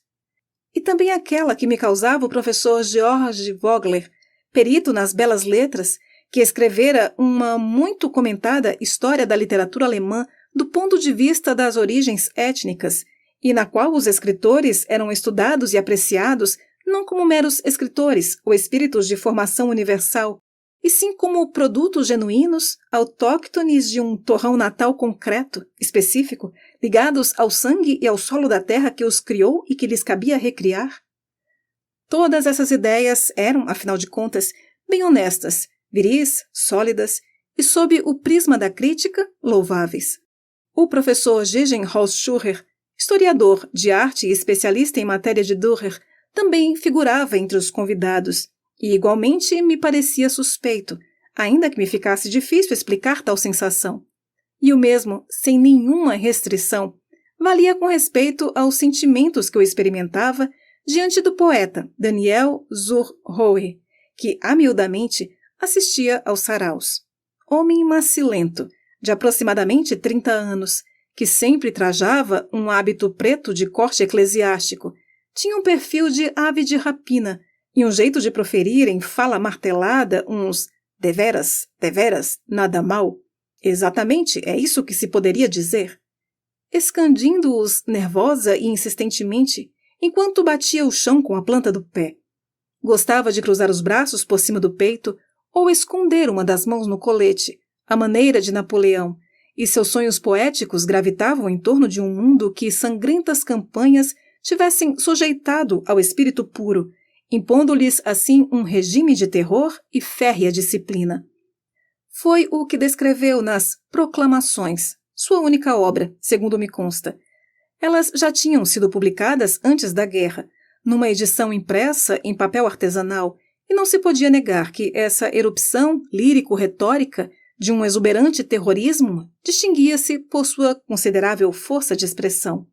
E também aquela que me causava o professor Georg Vogler, perito nas belas letras, que escrevera uma muito comentada história da literatura alemã do ponto de vista das origens étnicas, e na qual os escritores eram estudados e apreciados não como meros escritores ou espíritos de formação universal, e sim como produtos genuínos, autóctones de um torrão natal concreto, específico, ligados ao sangue e ao solo da terra que os criou e que lhes cabia recriar? Todas essas ideias eram, afinal de contas, bem honestas, viris, sólidas e, sob o prisma da crítica, louváveis. O professor Gegen Hausschurer, historiador de arte e especialista em matéria de Dürer, também figurava entre os convidados, e igualmente me parecia suspeito, ainda que me ficasse difícil explicar tal sensação. E o mesmo, sem nenhuma restrição, valia com respeito aos sentimentos que eu experimentava diante do poeta Daniel Zurroe, que, amiudamente, assistia aos saraus. Homem macilento, de aproximadamente 30 anos, que sempre trajava um hábito preto de corte eclesiástico, tinha um perfil de ave de rapina e um jeito de proferir em fala martelada uns deveras, nada mal. Exatamente, é isso que se poderia dizer. escandindo-os nervosa e insistentemente, enquanto batia o chão com a planta do pé. Gostava de cruzar os braços por cima do peito ou esconder uma das mãos no colete, à maneira de Napoleão, e seus sonhos poéticos gravitavam em torno de um mundo que sangrentas campanhas tivessem sujeitado ao espírito puro, impondo-lhes assim um regime de terror e férrea disciplina. Foi o que descreveu nas Proclamações, sua única obra, segundo me consta. Elas já tinham sido publicadas antes da guerra, numa edição impressa em papel artesanal, e não se podia negar que essa erupção lírico-retórica de um exuberante terrorismo distinguia-se por sua considerável força de expressão.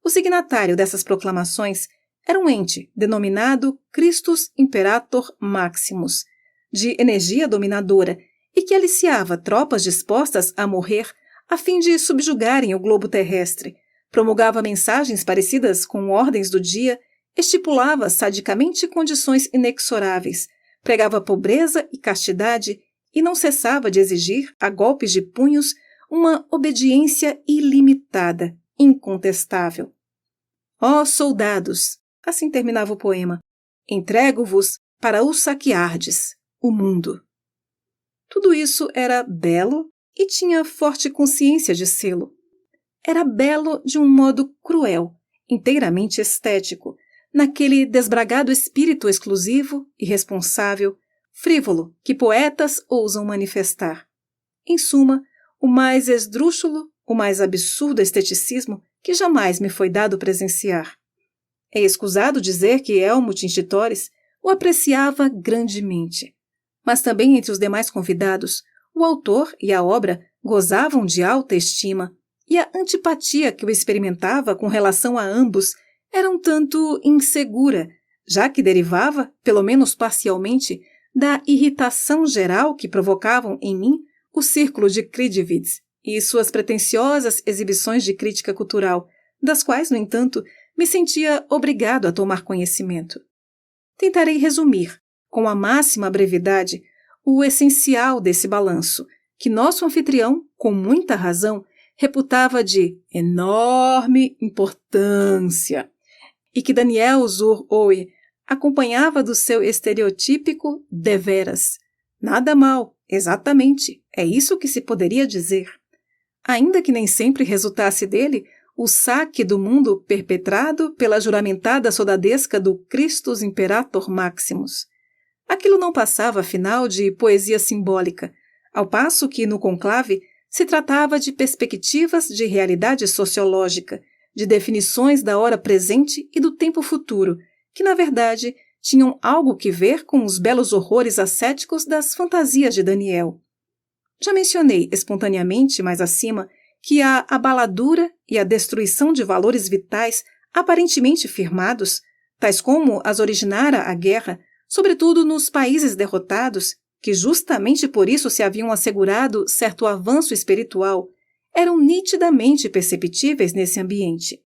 O signatário dessas proclamações era um ente denominado Christus Imperator Maximus, de energia dominadora, e que aliciava tropas dispostas a morrer a fim de subjugarem o globo terrestre, promulgava mensagens parecidas com ordens do dia, estipulava sadicamente condições inexoráveis, pregava pobreza e castidade e não cessava de exigir, a golpes de punhos, uma obediência ilimitada, incontestável. Ó soldados, assim terminava o poema, entrego-vos para o saqueardes, o mundo. Tudo isso era belo e tinha forte consciência de sê-lo. Era belo de um modo cruel, inteiramente estético, naquele desbragado espírito exclusivo, irresponsável, frívolo que poetas ousam manifestar. Em suma, o mais esdrúxulo, o mais absurdo esteticismo que jamais me foi dado presenciar. É escusado dizer que Helmut Institores o apreciava grandemente. Mas também entre os demais convidados, o autor e a obra gozavam de alta estima, e a antipatia que eu experimentava com relação a ambos era um tanto insegura, já que derivava, pelo menos parcialmente, da irritação geral que provocavam em mim o círculo de Kridivitz e suas pretensiosas exibições de crítica cultural, das quais, no entanto, me sentia obrigado a tomar conhecimento. Tentarei resumir, com a máxima brevidade, o essencial desse balanço, que nosso anfitrião, com muita razão, reputava de enorme importância, e que Daniel Zur-Oe acompanhava do seu estereotípico deveras. Nada mal, exatamente, é isso que se poderia dizer. Ainda que nem sempre resultasse dele o saque do mundo perpetrado pela juramentada soldadesca do Christus Imperator Maximus. Aquilo não passava, afinal, de poesia simbólica, ao passo que, no conclave, se tratava de perspectivas de realidade sociológica, de definições da hora presente e do tempo futuro, que, na verdade, tinham algo que ver com os belos horrores ascéticos das fantasias de Daniel. Já mencionei espontaneamente, mais acima, que a abaladura e a destruição de valores vitais aparentemente firmados, tais como as originara a guerra, sobretudo nos países derrotados, que justamente por isso se haviam assegurado certo avanço espiritual, eram nitidamente perceptíveis nesse ambiente.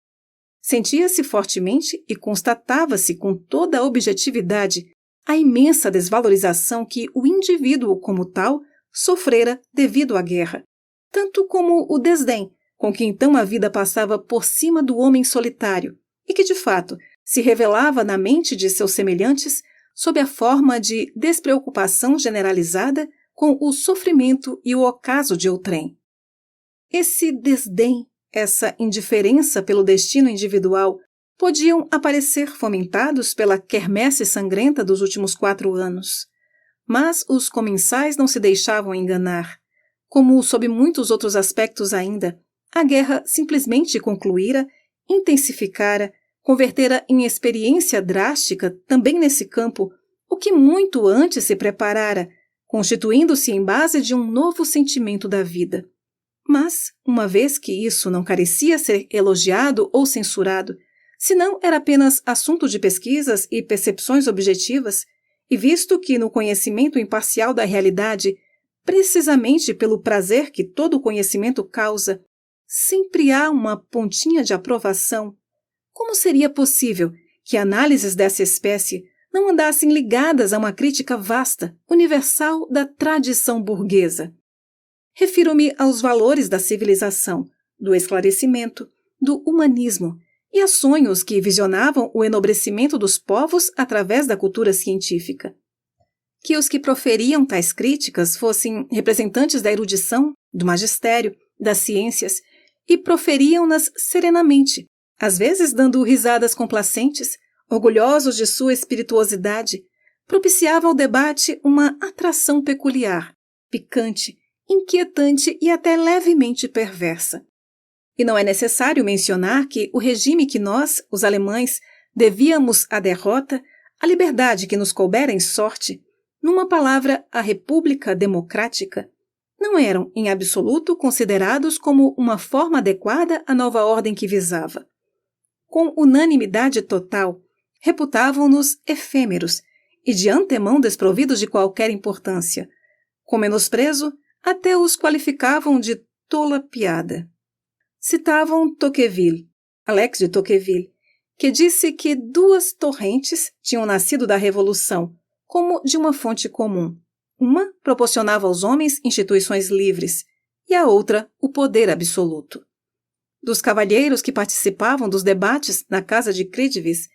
Sentia-se fortemente e constatava-se com toda a objetividade a imensa desvalorização que o indivíduo como tal sofrera devido à guerra, tanto como o desdém com que então a vida passava por cima do homem solitário e que, de fato, se revelava na mente de seus semelhantes sob a forma de despreocupação generalizada com o sofrimento e o ocaso de outrem. Esse desdém, essa indiferença pelo destino individual, podiam aparecer fomentados pela quermesse sangrenta dos últimos 4 anos. Mas os comensais não se deixavam enganar. Como sob muitos outros aspectos ainda, a guerra simplesmente concluíra, intensificara, convertera em experiência drástica, também nesse campo, o que muito antes se preparara, constituindo-se em base de um novo sentimento da vida. Mas, uma vez que isso não carecia ser elogiado ou censurado, senão era apenas assunto de pesquisas e percepções objetivas, e visto que no conhecimento imparcial da realidade, precisamente pelo prazer que todo conhecimento causa, sempre há uma pontinha de aprovação, como seria possível que análises dessa espécie não andassem ligadas a uma crítica vasta, universal da tradição burguesa? Refiro-me aos valores da civilização, do esclarecimento, do humanismo, e a sonhos que visionavam o enobrecimento dos povos através da cultura científica. Que os que proferiam tais críticas fossem representantes da erudição, do magistério, das ciências, e proferiam-nas serenamente, às vezes dando risadas complacentes, orgulhosos de sua espirituosidade, propiciava ao debate uma atração peculiar, picante, inquietante e até levemente perversa. E não é necessário mencionar que o regime que nós, os alemães, devíamos à derrota, a liberdade que nos coubera em sorte, numa palavra, a República Democrática, não eram, em absoluto, considerados como uma forma adequada à nova ordem que visava. Com unanimidade total, reputavam-nos efêmeros e de antemão desprovidos de qualquer importância. Com menosprezo, até os qualificavam de tola piada. Citavam Tocqueville, Alex de Tocqueville, que disse que 2 torrentes tinham nascido da Revolução, como de uma fonte comum. Uma proporcionava aos homens instituições livres, e a outra o poder absoluto. Dos cavalheiros que participavam dos debates na casa de Cridvis,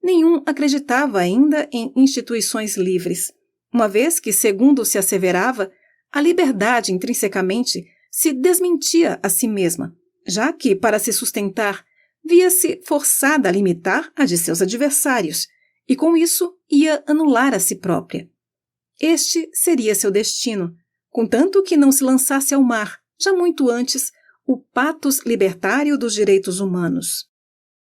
nenhum acreditava ainda em instituições livres, uma vez que, segundo se asseverava, a liberdade intrinsecamente se desmentia a si mesma, já que, para se sustentar, via-se forçada a limitar a de seus adversários, e com isso ia anular a si própria. Este seria seu destino, contanto que não se lançasse ao mar, já muito antes, o patos libertário dos direitos humanos.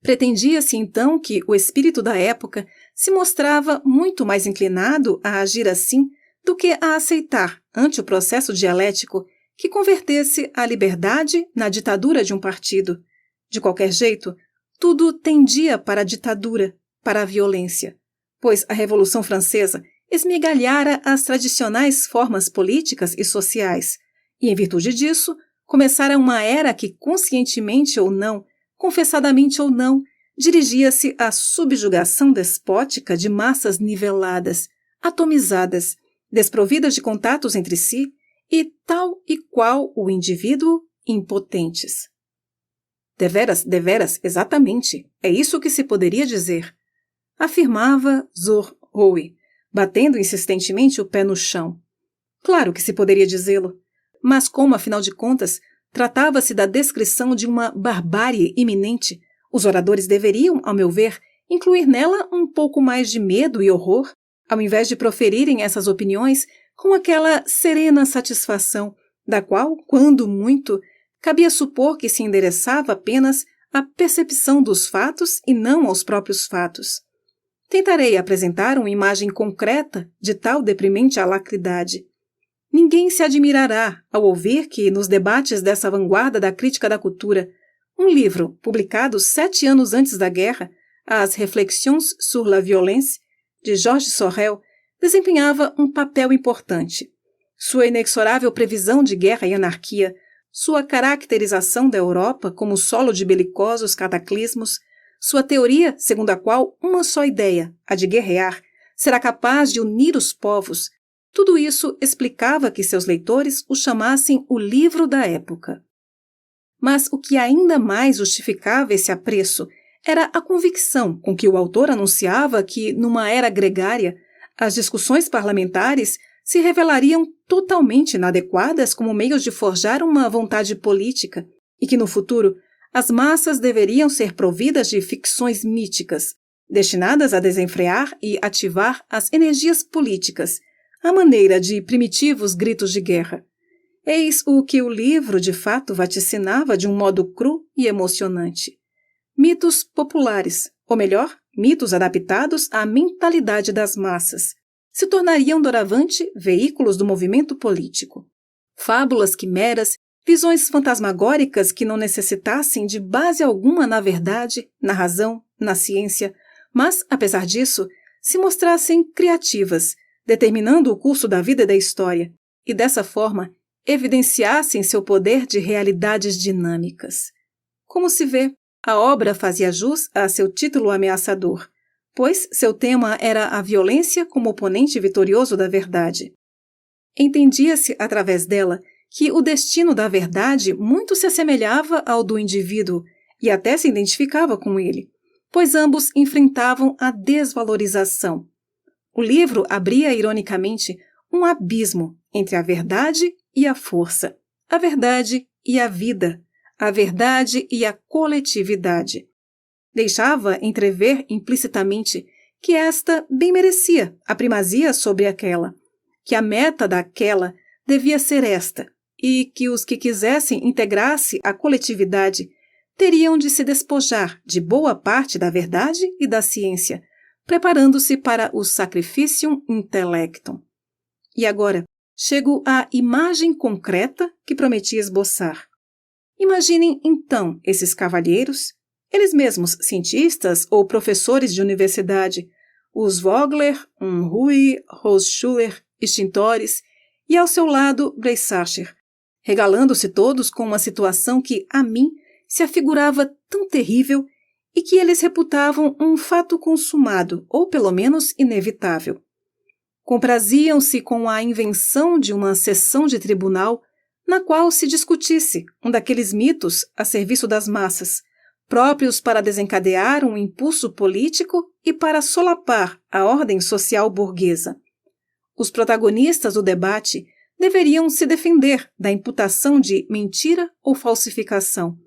Pretendia-se então que o espírito da época se mostrava muito mais inclinado a agir assim do que a aceitar, ante o processo dialético, que convertesse a liberdade na ditadura de um partido. De qualquer jeito, tudo tendia para a ditadura, para a violência, pois a Revolução Francesa esmigalhara as tradicionais formas políticas e sociais, e, em virtude disso, começara uma era que, conscientemente ou não, confessadamente ou não, dirigia-se à subjugação despótica de massas niveladas, atomizadas, desprovidas de contatos entre si e tal e qual o indivíduo, impotentes. Deveras, exatamente, é isso que se poderia dizer, afirmava Zur Howe, batendo insistentemente o pé no chão. Claro que se poderia dizê-lo, mas como, afinal de contas, tratava-se da descrição de uma barbárie iminente, os oradores deveriam, ao meu ver, incluir nela um pouco mais de medo e horror, ao invés de proferirem essas opiniões com aquela serena satisfação, da qual, quando muito, cabia supor que se endereçava apenas à percepção dos fatos e não aos próprios fatos. Tentarei apresentar uma imagem concreta de tal deprimente alacridade. Ninguém se admirará ao ouvir que, nos debates dessa vanguarda da crítica da cultura, um livro, publicado 7 anos antes da guerra, As Réflexions sur la violence, de Georges Sorel, desempenhava um papel importante. Sua inexorável previsão de guerra e anarquia, sua caracterização da Europa como solo de belicosos cataclismos, sua teoria segundo a qual uma só ideia, a de guerrear, será capaz de unir os povos, tudo isso explicava que seus leitores o chamassem o livro da época. Mas o que ainda mais justificava esse apreço era a convicção com que o autor anunciava que, numa era gregária, as discussões parlamentares se revelariam totalmente inadequadas como meios de forjar uma vontade política e que, no futuro, as massas deveriam ser providas de ficções míticas, destinadas a desenfrear e ativar as energias políticas, à maneira de primitivos gritos de guerra. Eis o que o livro, de fato, vaticinava de um modo cru e emocionante. Mitos populares, ou melhor, mitos adaptados à mentalidade das massas, se tornariam doravante veículos do movimento político. Fábulas quimeras, visões fantasmagóricas que não necessitassem de base alguma na verdade, na razão, na ciência, mas, apesar disso, se mostrassem criativas, determinando o curso da vida e da história, e dessa forma evidenciassem seu poder de realidades dinâmicas. Como se vê, a obra fazia jus a seu título ameaçador, pois seu tema era a violência como oponente vitorioso da verdade. Entendia-se, através dela, que o destino da verdade muito se assemelhava ao do indivíduo e até se identificava com ele, pois ambos enfrentavam a desvalorização. O livro abria, ironicamente, um abismo entre a verdade e a força, a verdade e a vida, a verdade e a coletividade. Deixava entrever implicitamente que esta bem merecia a primazia sobre aquela, que a meta daquela devia ser esta, e que os que quisessem integrar-se à coletividade teriam de se despojar de boa parte da verdade e da ciência, preparando-se para o sacrificium intellectum. E agora, chego à imagem concreta que prometi esboçar. Imaginem, então, esses cavalheiros, eles mesmos cientistas ou professores de universidade, os Vogler, Unruh, Rosschuller, extintores, e ao seu lado Breissacher, regalando-se todos com uma situação que, a mim, se afigurava tão terrível e que eles reputavam um fato consumado, ou pelo menos inevitável. Compraziam-se com a invenção de uma sessão de tribunal na qual se discutisse um daqueles mitos a serviço das massas, próprios para desencadear um impulso político e para solapar a ordem social burguesa. Os protagonistas do debate deveriam se defender da imputação de mentira ou falsificação.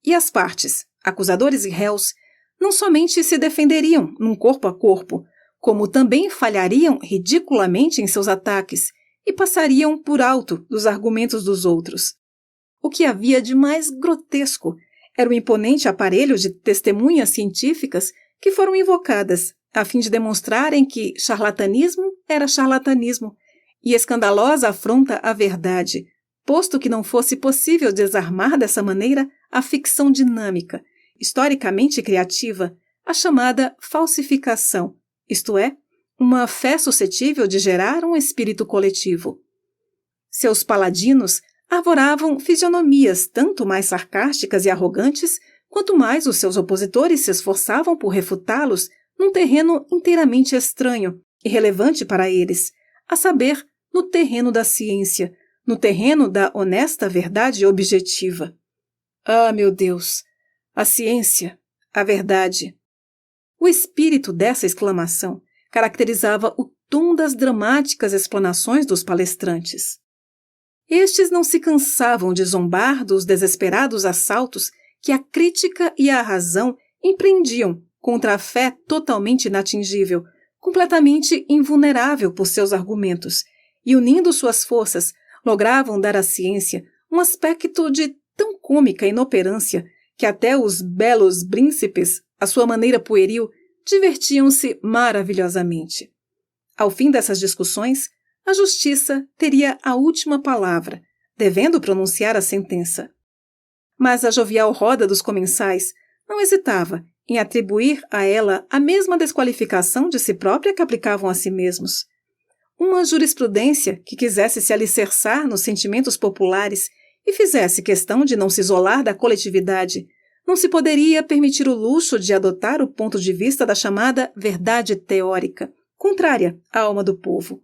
E as partes, acusadores e réus, não somente se defenderiam num corpo a corpo, como também falhariam ridiculamente em seus ataques e passariam por alto dos argumentos dos outros. O que havia de mais grotesco era o imponente aparelho de testemunhas científicas que foram invocadas a fim de demonstrarem que charlatanismo era charlatanismo e escandalosa afronta à verdade, posto que não fosse possível desarmar dessa maneira a ficção dinâmica, historicamente criativa, a chamada falsificação, isto é, uma fé suscetível de gerar um espírito coletivo. Seus paladinos arvoravam fisionomias tanto mais sarcásticas e arrogantes, quanto mais os seus opositores se esforçavam por refutá-los num terreno inteiramente estranho, irrelevante para eles, a saber, no terreno da ciência, no terreno da honesta verdade objetiva. Ah, meu Deus! A ciência, a verdade. O espírito dessa exclamação caracterizava o tom das dramáticas explanações dos palestrantes. Estes não se cansavam de zombar dos desesperados assaltos que a crítica e a razão empreendiam contra a fé totalmente inatingível, completamente invulnerável por seus argumentos, e unindo suas forças, logravam dar à ciência um aspecto de tão cômica inoperância que até os belos príncipes, à sua maneira pueril, divertiam-se maravilhosamente. Ao fim dessas discussões, a justiça teria a última palavra, devendo pronunciar a sentença. Mas a jovial roda dos comensais não hesitava em atribuir a ela a mesma desqualificação de si própria que aplicavam a si mesmos. Uma jurisprudência que quisesse se alicerçar nos sentimentos populares e fizesse questão de não se isolar da coletividade, não se poderia permitir o luxo de adotar o ponto de vista da chamada verdade teórica, contrária à alma do povo.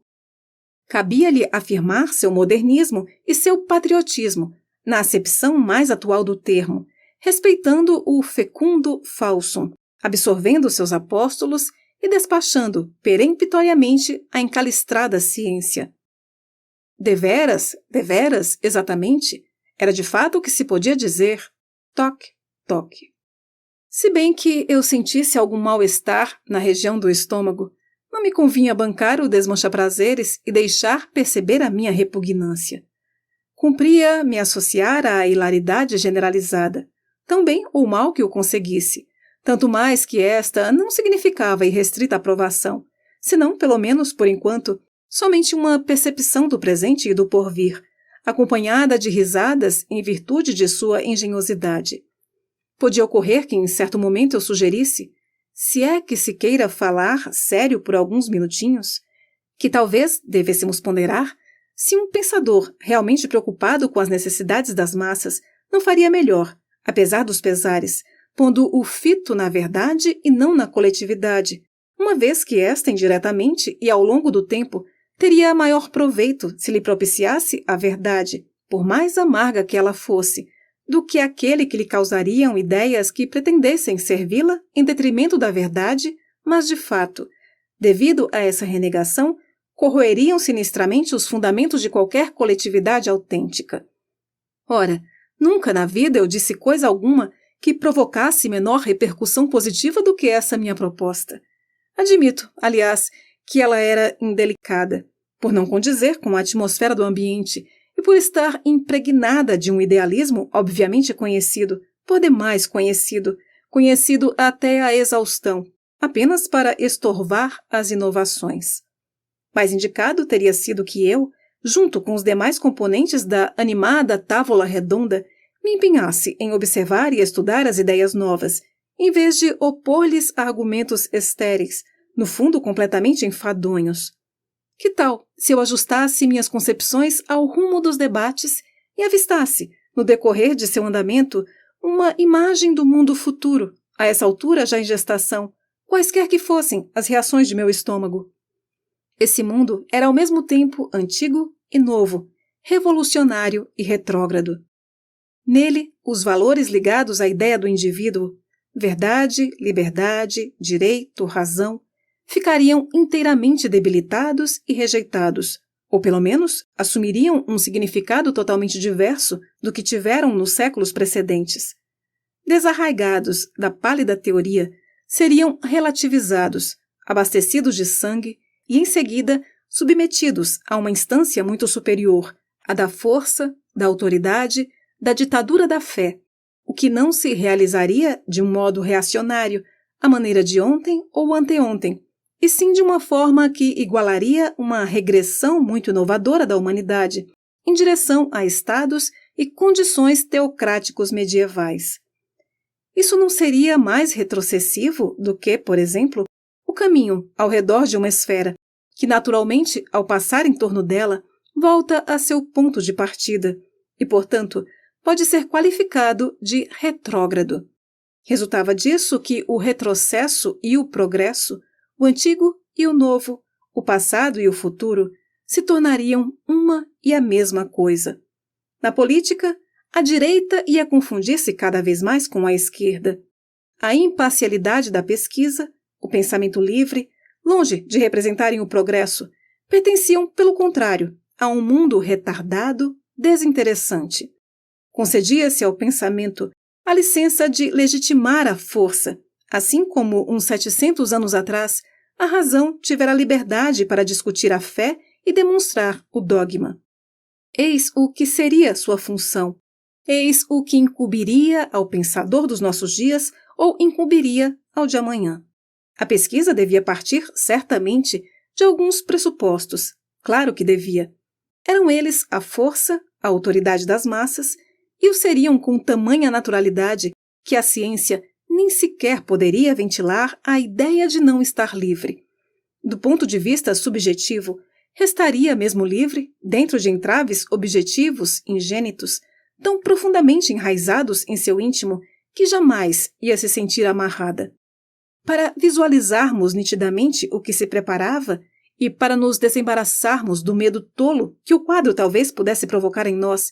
Cabia-lhe afirmar seu modernismo e seu patriotismo, na acepção mais atual do termo, respeitando o fecundo falsum, absorvendo seus apóstolos e despachando peremptoriamente a encalistrada ciência. Deveras, exatamente, era de fato o que se podia dizer toque, toque. Se bem que eu sentisse algum mal-estar na região do estômago, não me convinha bancar o desmancha-prazeres e deixar perceber a minha repugnância. Cumpria me associar à hilaridade generalizada, tão bem ou mal que o conseguisse, tanto mais que esta não significava irrestrita aprovação, senão, pelo menos por enquanto, somente uma percepção do presente e do porvir, acompanhada de risadas em virtude de sua engenhosidade. Podia ocorrer que em certo momento eu sugerisse, se é que se queira falar sério por alguns minutinhos, que talvez devêssemos ponderar se um pensador realmente preocupado com as necessidades das massas não faria melhor, apesar dos pesares, pondo o fito na verdade e não na coletividade, uma vez que esta indiretamente e ao longo do tempo teria maior proveito se lhe propiciasse a verdade, por mais amarga que ela fosse, do que aquele que lhe causariam ideias que pretendessem servi-la em detrimento da verdade, mas, de fato, devido a essa renegação, corroeriam sinistramente os fundamentos de qualquer coletividade autêntica. Ora, nunca na vida eu disse coisa alguma que provocasse menor repercussão positiva do que essa minha proposta. Admito, aliás, que ela era indelicada, por não condizer com a atmosfera do ambiente e por estar impregnada de um idealismo obviamente conhecido, por demais conhecido, conhecido até a exaustão, apenas para estorvar as inovações. Mais indicado teria sido que eu, junto com os demais componentes da animada távola redonda, me empenhasse em observar e estudar as ideias novas, em vez de opor-lhes argumentos estéreis, no fundo completamente enfadonhos. Que tal se eu ajustasse minhas concepções ao rumo dos debates e avistasse, no decorrer de seu andamento, uma imagem do mundo futuro, a essa altura já em gestação, quaisquer que fossem as reações de meu estômago? Esse mundo era ao mesmo tempo antigo e novo, revolucionário e retrógrado. Nele, os valores ligados à ideia do indivíduo, verdade, liberdade, direito, razão, ficariam inteiramente debilitados e rejeitados, ou pelo menos assumiriam um significado totalmente diverso do que tiveram nos séculos precedentes. Desarraigados da pálida teoria, seriam relativizados, abastecidos de sangue e, em seguida, submetidos a uma instância muito superior, a da força, da autoridade, da ditadura da fé, o que não se realizaria de um modo reacionário, à maneira de ontem ou anteontem, e sim de uma forma que igualaria uma regressão muito inovadora da humanidade, em direção a estados e condições teocráticos medievais. Isso não seria mais retrocessivo do que, por exemplo, o caminho ao redor de uma esfera, que naturalmente, ao passar em torno dela, volta a seu ponto de partida e, portanto, pode ser qualificado de retrógrado. Resultava disso que o retrocesso e o progresso, o antigo e o novo, o passado e o futuro, se tornariam uma e a mesma coisa. Na política, a direita ia confundir-se cada vez mais com a esquerda. A imparcialidade da pesquisa, o pensamento livre, longe de representarem o progresso, pertenciam, pelo contrário, a um mundo retardado, desinteressante. Concedia-se ao pensamento a licença de legitimar a força, assim como uns 700 anos atrás a razão tivera liberdade para discutir a fé e demonstrar o dogma. Eis o que seria sua função. Eis o que incumbiria ao pensador dos nossos dias ou incumbiria ao de amanhã. A pesquisa devia partir, certamente, de alguns pressupostos. Claro que devia. Eram eles a força, a autoridade das massas, e o seriam com tamanha naturalidade que a ciência nem sequer poderia ventilar a ideia de não estar livre. Do ponto de vista subjetivo, restaria mesmo livre, dentro de entraves objetivos ingênitos, tão profundamente enraizados em seu íntimo que jamais ia se sentir amarrada. Para visualizarmos nitidamente o que se preparava e para nos desembaraçarmos do medo tolo que o quadro talvez pudesse provocar em nós,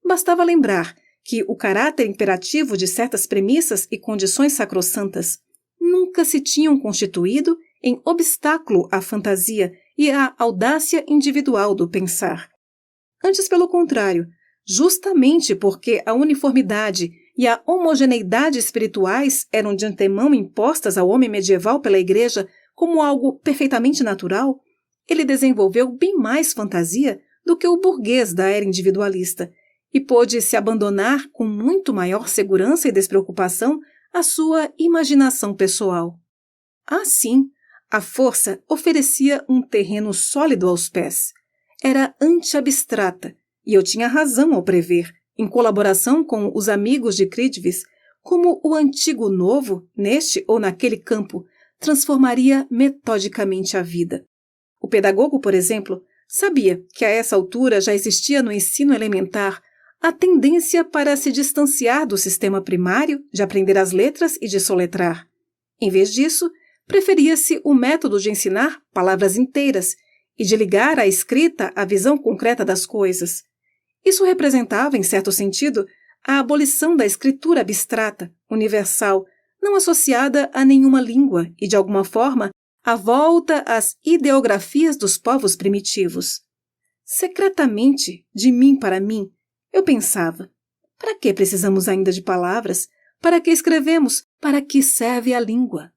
bastava lembrar que o caráter imperativo de certas premissas e condições sacrossantas nunca se tinham constituído em obstáculo à fantasia e à audácia individual do pensar. Antes, pelo contrário, justamente porque a uniformidade e a homogeneidade espirituais eram de antemão impostas ao homem medieval pela Igreja como algo perfeitamente natural, ele desenvolveu bem mais fantasia do que o burguês da era individualista e pôde se abandonar com muito maior segurança e despreocupação à sua imaginação pessoal. Assim, a força oferecia um terreno sólido aos pés. Era anti-abstrata, e eu tinha razão ao prever, em colaboração com os amigos de Cridvis, como o antigo novo, neste ou naquele campo, transformaria metodicamente a vida. O pedagogo, por exemplo, sabia que a essa altura já existia no ensino elementar a tendência para se distanciar do sistema primário de aprender as letras e de soletrar. Em vez disso, preferia-se o método de ensinar palavras inteiras e de ligar à escrita a visão concreta das coisas. Isso representava, em certo sentido, a abolição da escritura abstrata, universal, não associada a nenhuma língua e, de alguma forma, a volta às ideografias dos povos primitivos. Secretamente, de mim para mim, eu pensava: para que precisamos ainda de palavras? Para que escrevemos? Para que serve a língua?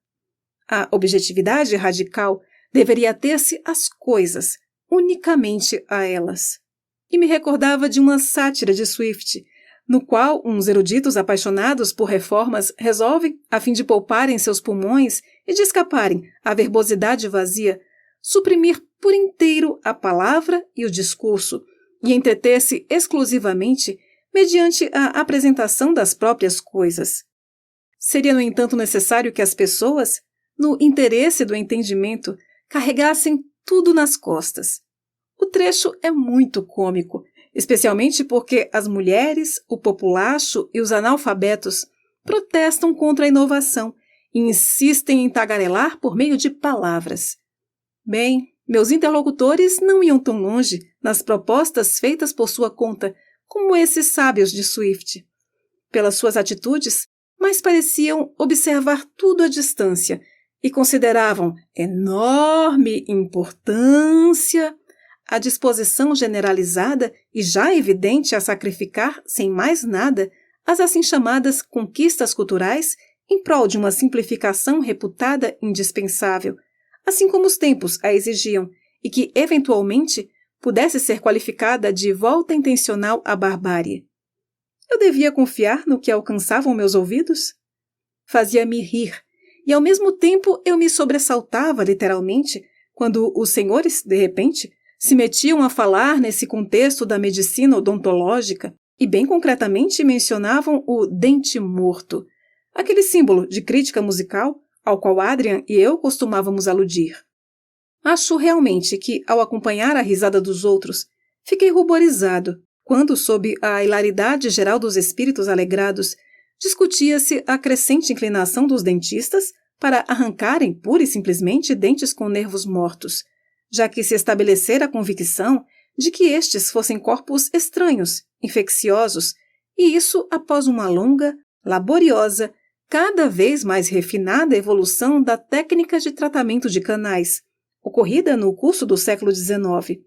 A objetividade radical deveria ater-se às coisas, unicamente a elas. E me recordava de uma sátira de Swift, no qual uns eruditos apaixonados por reformas resolvem, a fim de pouparem seus pulmões e de escaparem à verbosidade vazia, suprimir por inteiro a palavra e o discurso e entreter-se exclusivamente mediante a apresentação das próprias coisas. Seria, no entanto, necessário que as pessoas, no interesse do entendimento, carregassem tudo nas costas. O trecho é muito cômico, especialmente porque as mulheres, o populacho e os analfabetos protestam contra a inovação e insistem em tagarelar por meio de palavras. Bem, meus interlocutores não iam tão longe nas propostas feitas por sua conta como esses sábios de Swift. Pelas suas atitudes, mais pareciam observar tudo à distância e consideravam enorme importância a disposição generalizada e já evidente a sacrificar, sem mais nada, as assim chamadas conquistas culturais em prol de uma simplificação reputada indispensável, assim como os tempos a exigiam, e que, eventualmente, pudesse ser qualificada de volta intencional à barbárie. Eu devia confiar no que alcançavam meus ouvidos? Fazia-me rir, e ao mesmo tempo eu me sobressaltava literalmente quando os senhores, de repente, se metiam a falar nesse contexto da medicina odontológica e bem concretamente mencionavam o dente morto, aquele símbolo de crítica musical ao qual Adrian e eu costumávamos aludir. Acho realmente que, ao acompanhar a risada dos outros, fiquei ruborizado quando, sob a hilaridade geral dos espíritos alegrados, discutia-se a crescente inclinação dos dentistas para arrancarem pura e simplesmente dentes com nervos mortos, já que se estabelecera a convicção de que estes fossem corpos estranhos, infecciosos, e isso após uma longa, laboriosa, cada vez mais refinada evolução da técnica de tratamento de canais, ocorrida no curso do século XIX.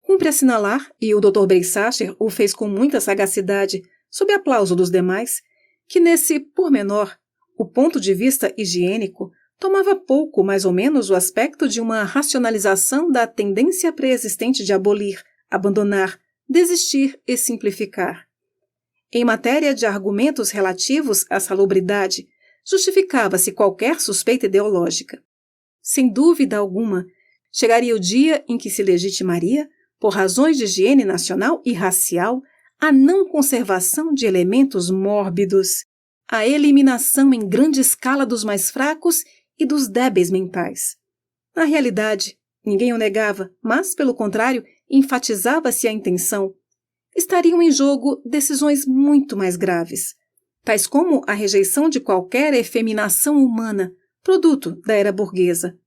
Cumpre assinalar, e o Dr. Beisacher o fez com muita sagacidade, sob aplauso dos demais, que nesse pormenor, o ponto de vista higiênico tomava pouco mais ou menos o aspecto de uma racionalização da tendência preexistente de abolir, abandonar, desistir e simplificar. Em matéria de argumentos relativos à salubridade, justificava-se qualquer suspeita ideológica. Sem dúvida alguma, chegaria o dia em que se legitimaria, por razões de higiene nacional e racial, a não conservação de elementos mórbidos, a eliminação em grande escala dos mais fracos e dos débeis mentais. Na realidade, ninguém o negava, mas, pelo contrário, enfatizava-se a intenção. Estariam em jogo decisões muito mais graves, tais como a rejeição de qualquer efeminação humana, produto da era burguesa.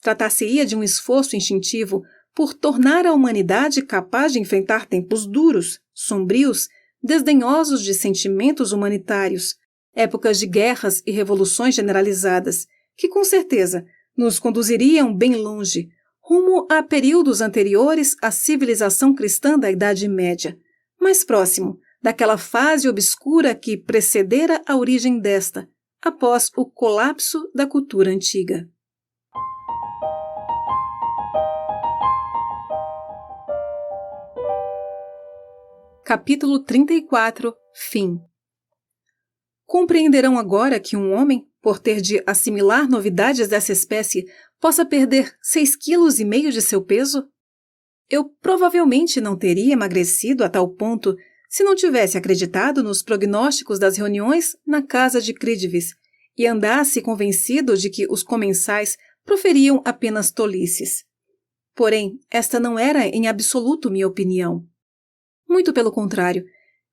Tratar-se-ia de um esforço instintivo por tornar a humanidade capaz de enfrentar tempos duros, sombrios, desdenhosos de sentimentos humanitários, épocas de guerras e revoluções generalizadas, que com certeza nos conduziriam bem longe, rumo a períodos anteriores à civilização cristã da Idade Média, mais próximo daquela fase obscura que precedera a origem desta, após o colapso da cultura antiga. Capítulo 34 Fim. Compreenderão agora que um homem, por ter de assimilar novidades dessa espécie, possa perder 6,5 kg de seu peso? Eu provavelmente não teria emagrecido a tal ponto se não tivesse acreditado nos prognósticos das reuniões na casa de Crídivis e andasse convencido de que os comensais proferiam apenas tolices. Porém, esta não era em absoluto minha opinião. Muito pelo contrário,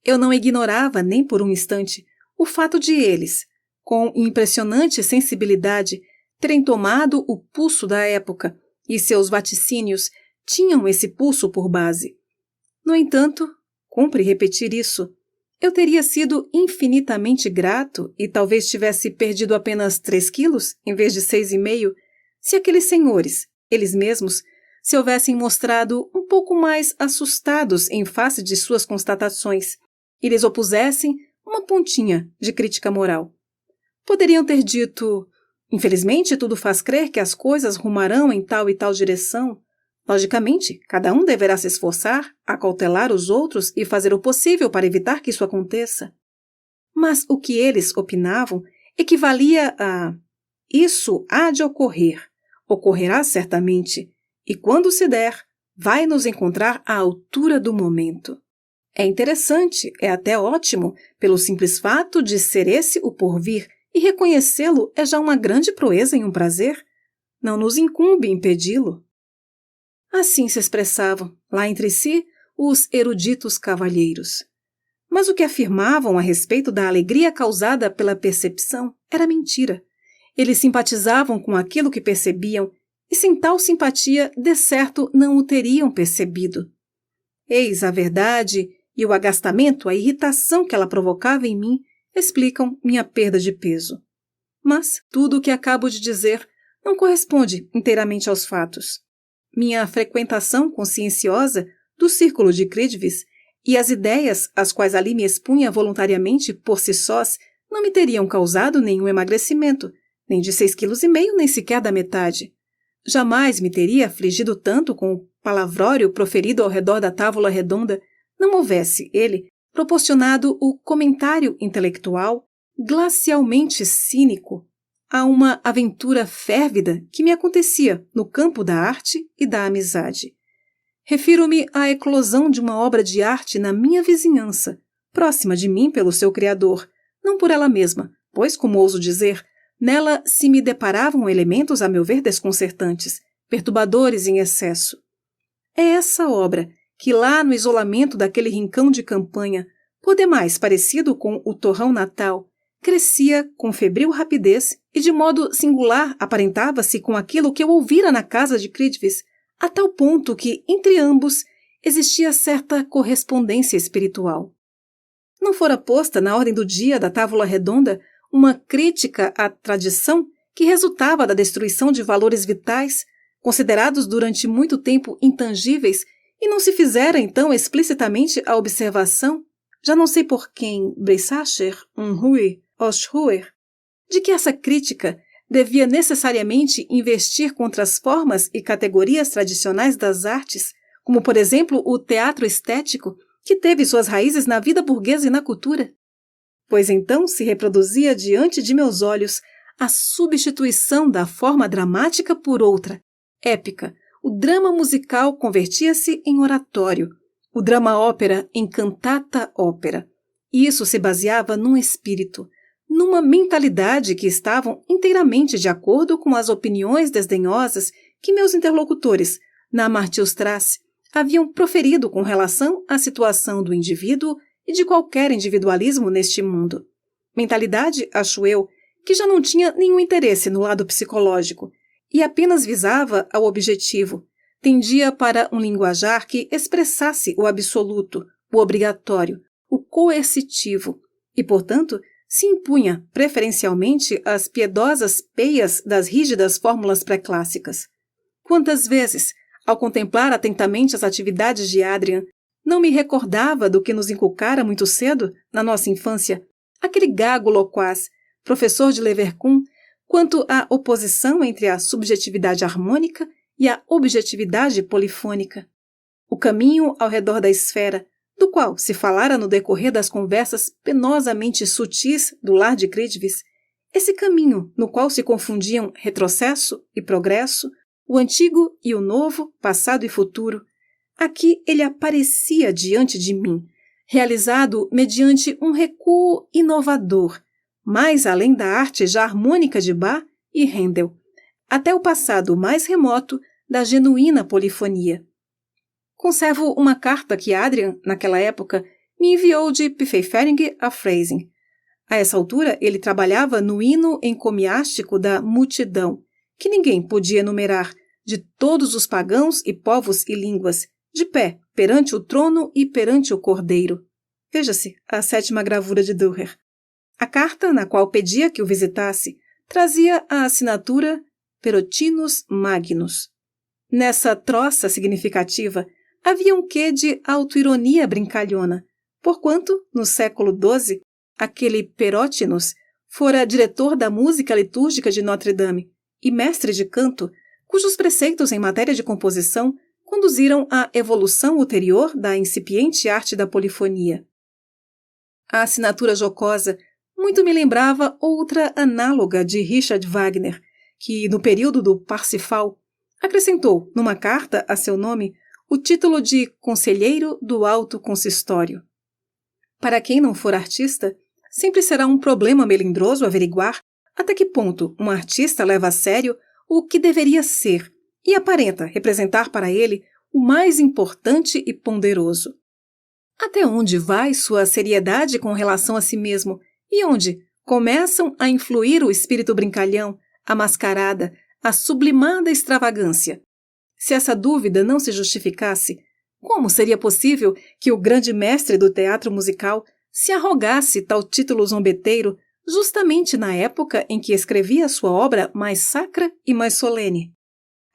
eu não ignorava nem por um instante o fato de eles, com impressionante sensibilidade, terem tomado o pulso da época e seus vaticínios tinham esse pulso por base. No entanto, cumpre repetir isso, eu teria sido infinitamente grato e talvez tivesse perdido apenas 3 quilos, em vez de 6,5, se aqueles senhores, eles mesmos, se houvessem mostrado um pouco mais assustados em face de suas constatações e lhes opusessem uma pontinha de crítica moral. Poderiam ter dito: infelizmente, tudo faz crer que as coisas rumarão em tal e tal direção. Logicamente, cada um deverá se esforçar, acautelar os outros e fazer o possível para evitar que isso aconteça. Mas o que eles opinavam equivalia a: isso há de ocorrer, ocorrerá certamente, e quando se der, vai nos encontrar à altura do momento. É interessante, é até ótimo, pelo simples fato de ser esse o porvir, e reconhecê-lo é já uma grande proeza e um prazer. Não nos incumbe impedi-lo. Assim se expressavam, lá entre si, os eruditos cavalheiros. Mas o que afirmavam a respeito da alegria causada pela percepção era mentira. Eles simpatizavam com aquilo que percebiam, e sem tal simpatia, de certo, não o teriam percebido. Eis a verdade e o agastamento, a irritação que ela provocava em mim, explicam minha perda de peso. Mas tudo o que acabo de dizer não corresponde inteiramente aos fatos. Minha frequentação conscienciosa do círculo de Cridvis e as ideias às quais ali me expunha voluntariamente por si sós não me teriam causado nenhum emagrecimento, nem de 6,5 quilos, nem sequer da metade. Jamais me teria afligido tanto com o palavrório proferido ao redor da távola redonda, não houvesse ele proporcionado o comentário intelectual glacialmente cínico a uma aventura férvida que me acontecia no campo da arte e da amizade. Refiro-me à eclosão de uma obra de arte na minha vizinhança, próxima de mim pelo seu criador, não por ela mesma, pois, como ouso dizer, nela se me deparavam elementos, a meu ver, desconcertantes, perturbadores em excesso. É essa obra que lá no isolamento daquele rincão de campanha, por demais parecido com o torrão natal, crescia com febril rapidez e de modo singular aparentava-se com aquilo que eu ouvira na casa de Cridvis, a tal ponto que, entre ambos, existia certa correspondência espiritual. Não fora posta na ordem do dia da távola redonda uma crítica à tradição que resultava da destruição de valores vitais, considerados durante muito tempo intangíveis, e não se fizera então explicitamente a observação, já não sei por quem, Breisacher, Unruhe, Oschhuer, de que essa crítica devia necessariamente investir contra as formas e categorias tradicionais das artes, como, por exemplo, o teatro estético, que teve suas raízes na vida burguesa e na cultura. Pois então se reproduzia diante de meus olhos a substituição da forma dramática por outra, épica. O drama musical convertia-se em oratório, o drama-ópera em cantata-ópera. E isso se baseava num espírito, numa mentalidade que estavam inteiramente de acordo com as opiniões desdenhosas que meus interlocutores, na Amartya-Strasse, haviam proferido com relação à situação do indivíduo e de qualquer individualismo neste mundo. Mentalidade, acho eu, que já não tinha nenhum interesse no lado psicológico e apenas visava ao objetivo, tendia para um linguajar que expressasse o absoluto, o obrigatório, o coercitivo e, portanto, se impunha preferencialmente às piedosas peias das rígidas fórmulas pré-clássicas. Quantas vezes, ao contemplar atentamente as atividades de Adrian, não me recordava do que nos inculcara muito cedo, na nossa infância, aquele gago loquaz, professor de Leverkusen, quanto à oposição entre a subjetividade harmônica e a objetividade polifônica. O caminho ao redor da esfera, do qual se falara no decorrer das conversas penosamente sutis do lar de Cridvis, esse caminho no qual se confundiam retrocesso e progresso, o antigo e o novo, passado e futuro, aqui ele aparecia diante de mim, realizado mediante um recuo inovador, mais além da arte já harmônica de Bach e Handel, até o passado mais remoto da genuína polifonia. Conservo uma carta que Adrian, naquela época, me enviou de Pfeffering a Freising. A essa altura, ele trabalhava no hino encomiástico da multidão, que ninguém podia enumerar, de todos os pagãos e povos e línguas, de pé, perante o trono e perante o cordeiro. Veja-se a 7ª gravura de Dürer. A carta, na qual pedia que o visitasse, trazia a assinatura Perotinus Magnus. Nessa troça significativa, havia um quê de autoironia brincalhona, porquanto, no século XII, aquele Perotinus fora diretor da música litúrgica de Notre-Dame e mestre de canto, cujos preceitos em matéria de composição conduziram à evolução ulterior da incipiente arte da polifonia. A assinatura jocosa muito me lembrava outra análoga de Richard Wagner, que, no período do Parsifal, acrescentou, numa carta a seu nome, o título de Conselheiro do Alto Consistório. Para quem não for artista, sempre será um problema melindroso averiguar até que ponto um artista leva a sério o que deveria ser e aparenta representar para ele o mais importante e ponderoso. Até onde vai sua seriedade com relação a si mesmo e onde começam a influir o espírito brincalhão, a mascarada, a sublimada extravagância? Se essa dúvida não se justificasse, como seria possível que o grande mestre do teatro musical se arrogasse tal título zombeteiro justamente na época em que escrevia sua obra mais sacra e mais solene?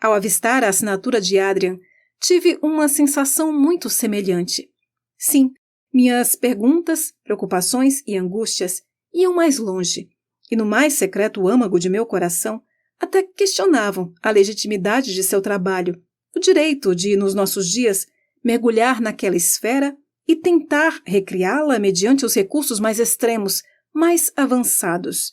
Ao avistar a assinatura de Adrian, tive uma sensação muito semelhante. Sim, minhas perguntas, preocupações e angústias iam mais longe, e no mais secreto âmago de meu coração até questionavam a legitimidade de seu trabalho, o direito de, nos nossos dias, mergulhar naquela esfera e tentar recriá-la mediante os recursos mais extremos, mais avançados.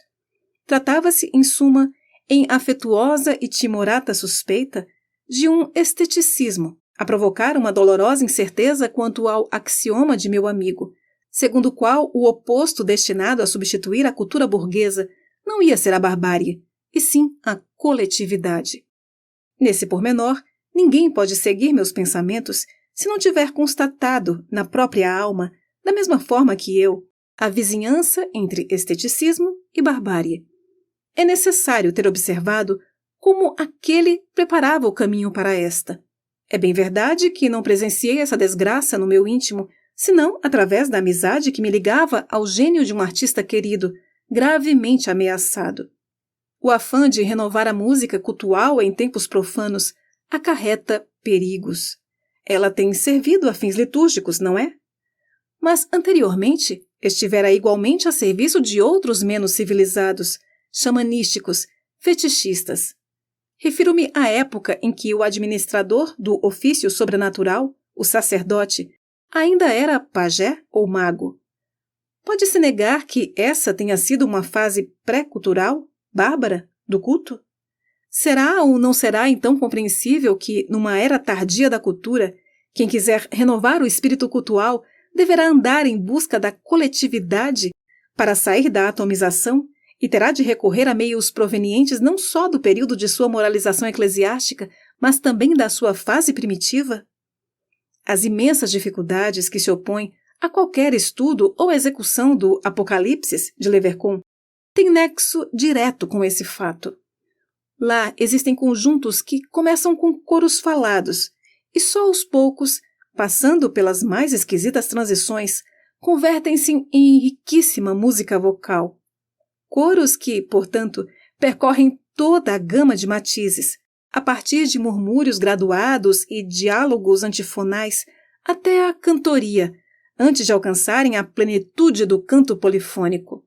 Tratava-se, em suma, em afetuosa e timorata suspeita, de um esteticismo, a provocar uma dolorosa incerteza quanto ao axioma de meu amigo, segundo o qual o oposto destinado a substituir a cultura burguesa não ia ser a barbárie, e sim a coletividade. Nesse pormenor, ninguém pode seguir meus pensamentos se não tiver constatado na própria alma, da mesma forma que eu, a vizinhança entre esteticismo e barbárie. É necessário ter observado como aquele preparava o caminho para esta. É bem verdade que não presenciei essa desgraça no meu íntimo, senão através da amizade que me ligava ao gênio de um artista querido, gravemente ameaçado. O afã de renovar a música cultual em tempos profanos acarreta perigos. Ela tem servido a fins litúrgicos, não é? Mas, anteriormente, estivera igualmente a serviço de outros menos civilizados, xamanísticos, fetichistas. Refiro-me à época em que o administrador do ofício sobrenatural, o sacerdote, ainda era pajé ou mago. Pode-se negar que essa tenha sido uma fase pré-cultural, bárbara, do culto? Será ou não será então compreensível que, numa era tardia da cultura, quem quiser renovar o espírito cultual deverá andar em busca da coletividade para sair da atomização e terá de recorrer a meios provenientes não só do período de sua moralização eclesiástica, mas também da sua fase primitiva? As imensas dificuldades que se opõem a qualquer estudo ou execução do Apocalipse de Leverkusen têm nexo direto com esse fato. Lá existem conjuntos que começam com coros falados e só aos poucos, passando pelas mais esquisitas transições, convertem-se em riquíssima música vocal. Coros que, portanto, percorrem toda a gama de matizes, a partir de murmúrios graduados e diálogos antifonais até a cantoria, antes de alcançarem a plenitude do canto polifônico.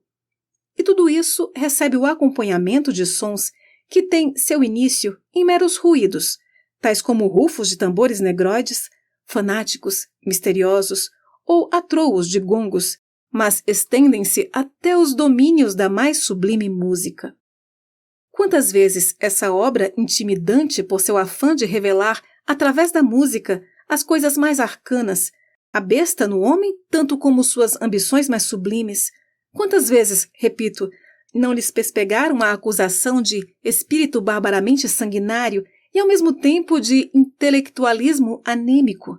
E tudo isso recebe o acompanhamento de sons que têm seu início em meros ruídos, tais como rufos de tambores negroides, fanáticos, misteriosos ou atroos de gongos, mas estendem-se até os domínios da mais sublime música. Quantas vezes essa obra intimidante por seu afã de revelar, através da música, as coisas mais arcanas, a besta no homem tanto como suas ambições mais sublimes, quantas vezes, repito, não lhes pespegaram a acusação de espírito barbaramente sanguinário e ao mesmo tempo de intelectualismo anêmico?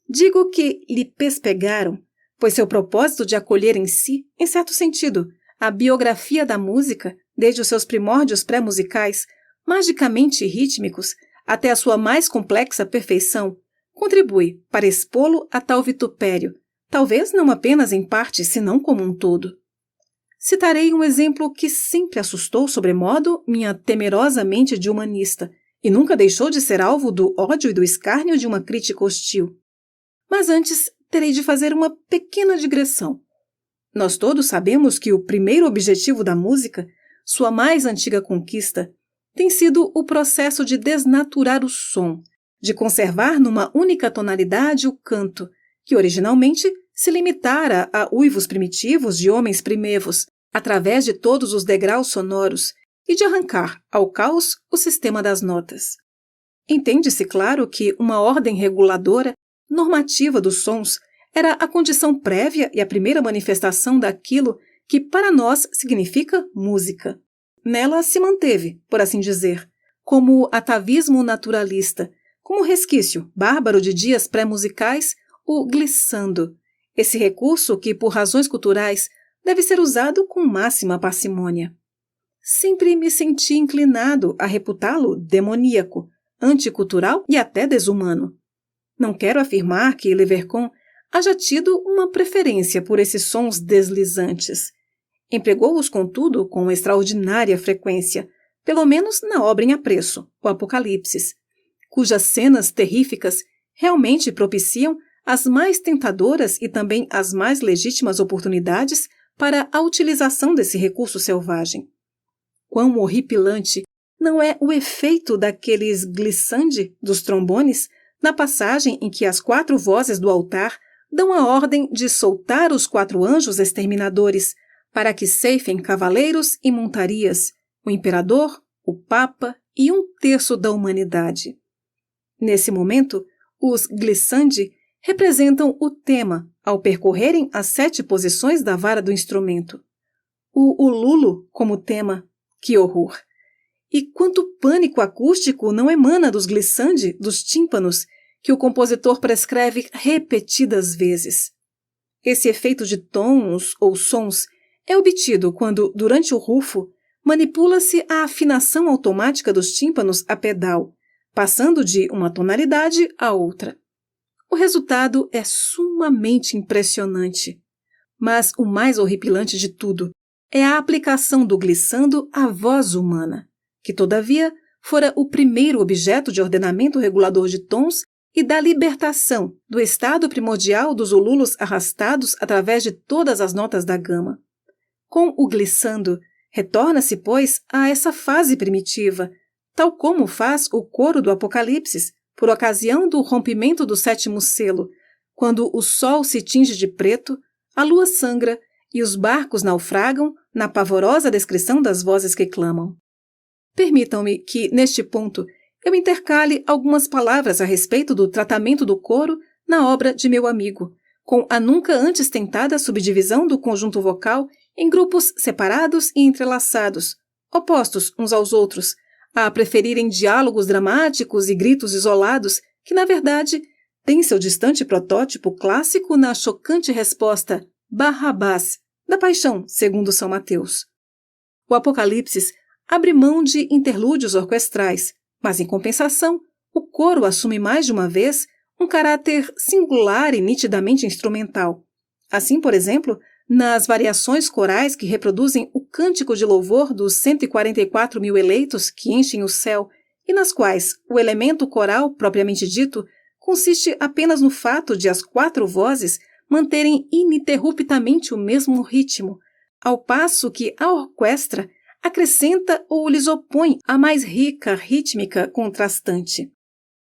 Digo que lhe pespegaram, pois seu propósito de acolher em si, em certo sentido, a biografia da música, desde os seus primórdios pré-musicais, magicamente rítmicos, até a sua mais complexa perfeição, contribui para expô-lo a tal vitupério, talvez não apenas em parte, senão como um todo. Citarei um exemplo que sempre assustou sobremodo minha temerosa mente de humanista e nunca deixou de ser alvo do ódio e do escárnio de uma crítica hostil. Mas antes, terei de fazer uma pequena digressão. Nós todos sabemos que o primeiro objetivo da música, sua mais antiga conquista, tem sido o processo de desnaturar o som, de conservar numa única tonalidade o canto, que originalmente se limitara a uivos primitivos de homens primevos, através de todos os degraus sonoros, e de arrancar ao caos o sistema das notas. Entende-se, claro, que uma ordem reguladora, normativa dos sons, era a condição prévia e a primeira manifestação daquilo que para nós significa música. Nela se manteve, por assim dizer, como atavismo naturalista, como resquício bárbaro de dias pré-musicais, o glissando, esse recurso que, por razões culturais, deve ser usado com máxima parcimônia. Sempre me senti inclinado a reputá-lo demoníaco, anticultural e até desumano. Não quero afirmar que Levercon haja tido uma preferência por esses sons deslizantes. Empregou-os, contudo, com extraordinária frequência, pelo menos na obra em apreço, o Apocalipse, cujas cenas terríficas realmente propiciam as mais tentadoras e também as mais legítimas oportunidades para a utilização desse recurso selvagem. Quão horripilante não é o efeito daqueles glissandi dos trombones na passagem em que as 4 vozes do altar dão a ordem de soltar os 4 anjos exterminadores para que ceifem cavaleiros e montarias, o imperador, o papa e 1/3 da humanidade. Nesse momento, os glissandi representam o tema ao percorrerem as 7 posições da vara do instrumento. O ululo como tema, que horror! E quanto pânico acústico não emana dos glissandi, dos tímpanos, que o compositor prescreve repetidas vezes. Esse efeito de tons ou sons é obtido quando, durante o rufo, manipula-se a afinação automática dos tímpanos a pedal, passando de uma tonalidade a outra. O resultado é sumamente impressionante. Mas o mais horripilante de tudo é a aplicação do glissando à voz humana, que, todavia, fora o primeiro objeto de ordenamento regulador de tons e da libertação do estado primordial dos ululos arrastados através de todas as notas da gama. Com o glissando, retorna-se, pois, a essa fase primitiva, tal como faz o coro do Apocalipse, por ocasião do rompimento do 7º selo, quando o sol se tinge de preto, a lua sangra e os barcos naufragam na pavorosa descrição das vozes que clamam. Permitam-me que, neste ponto, eu intercale algumas palavras a respeito do tratamento do coro na obra de meu amigo, com a nunca antes tentada subdivisão do conjunto vocal em grupos separados e entrelaçados, opostos uns aos outros, a preferirem diálogos dramáticos e gritos isolados que, na verdade, têm seu distante protótipo clássico na chocante resposta Barrabás, da Paixão, segundo São Mateus. O Apocalipse abre mão de interlúdios orquestrais, mas, em compensação, o coro assume mais de uma vez um caráter singular e nitidamente instrumental. Assim, por exemplo, nas variações corais que reproduzem o cântico de louvor dos 144.000 eleitos que enchem o céu e nas quais o elemento coral, propriamente dito, consiste apenas no fato de as 4 vozes manterem ininterruptamente o mesmo ritmo, ao passo que a orquestra acrescenta ou lhes opõe a mais rica rítmica contrastante.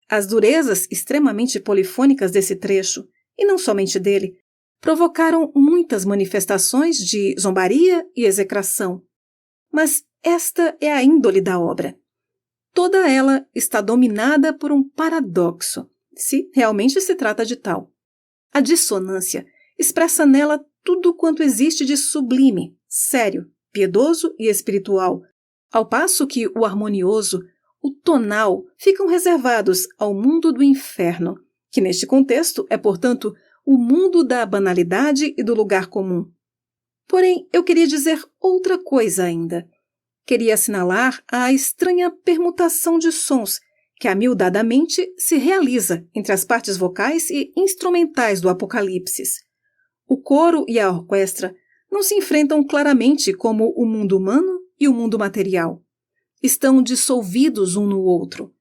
As durezas extremamente polifônicas desse trecho, e não somente dele, provocaram muitas manifestações de zombaria e execração. Mas esta é a índole da obra. Toda ela está dominada por um paradoxo, se realmente se trata de tal. A dissonância expressa nela tudo quanto existe de sublime, sério, piedoso e espiritual, ao passo que o harmonioso, o tonal, ficam reservados ao mundo do inferno, que neste contexto é, portanto, o mundo da banalidade e do lugar comum. Porém, eu queria dizer outra coisa ainda. Queria assinalar a estranha permutação de sons que amildadamente se realiza entre as partes vocais e instrumentais do Apocalipse. O coro e a orquestra não se enfrentam claramente como o mundo humano e o mundo material. Estão dissolvidos um no outro.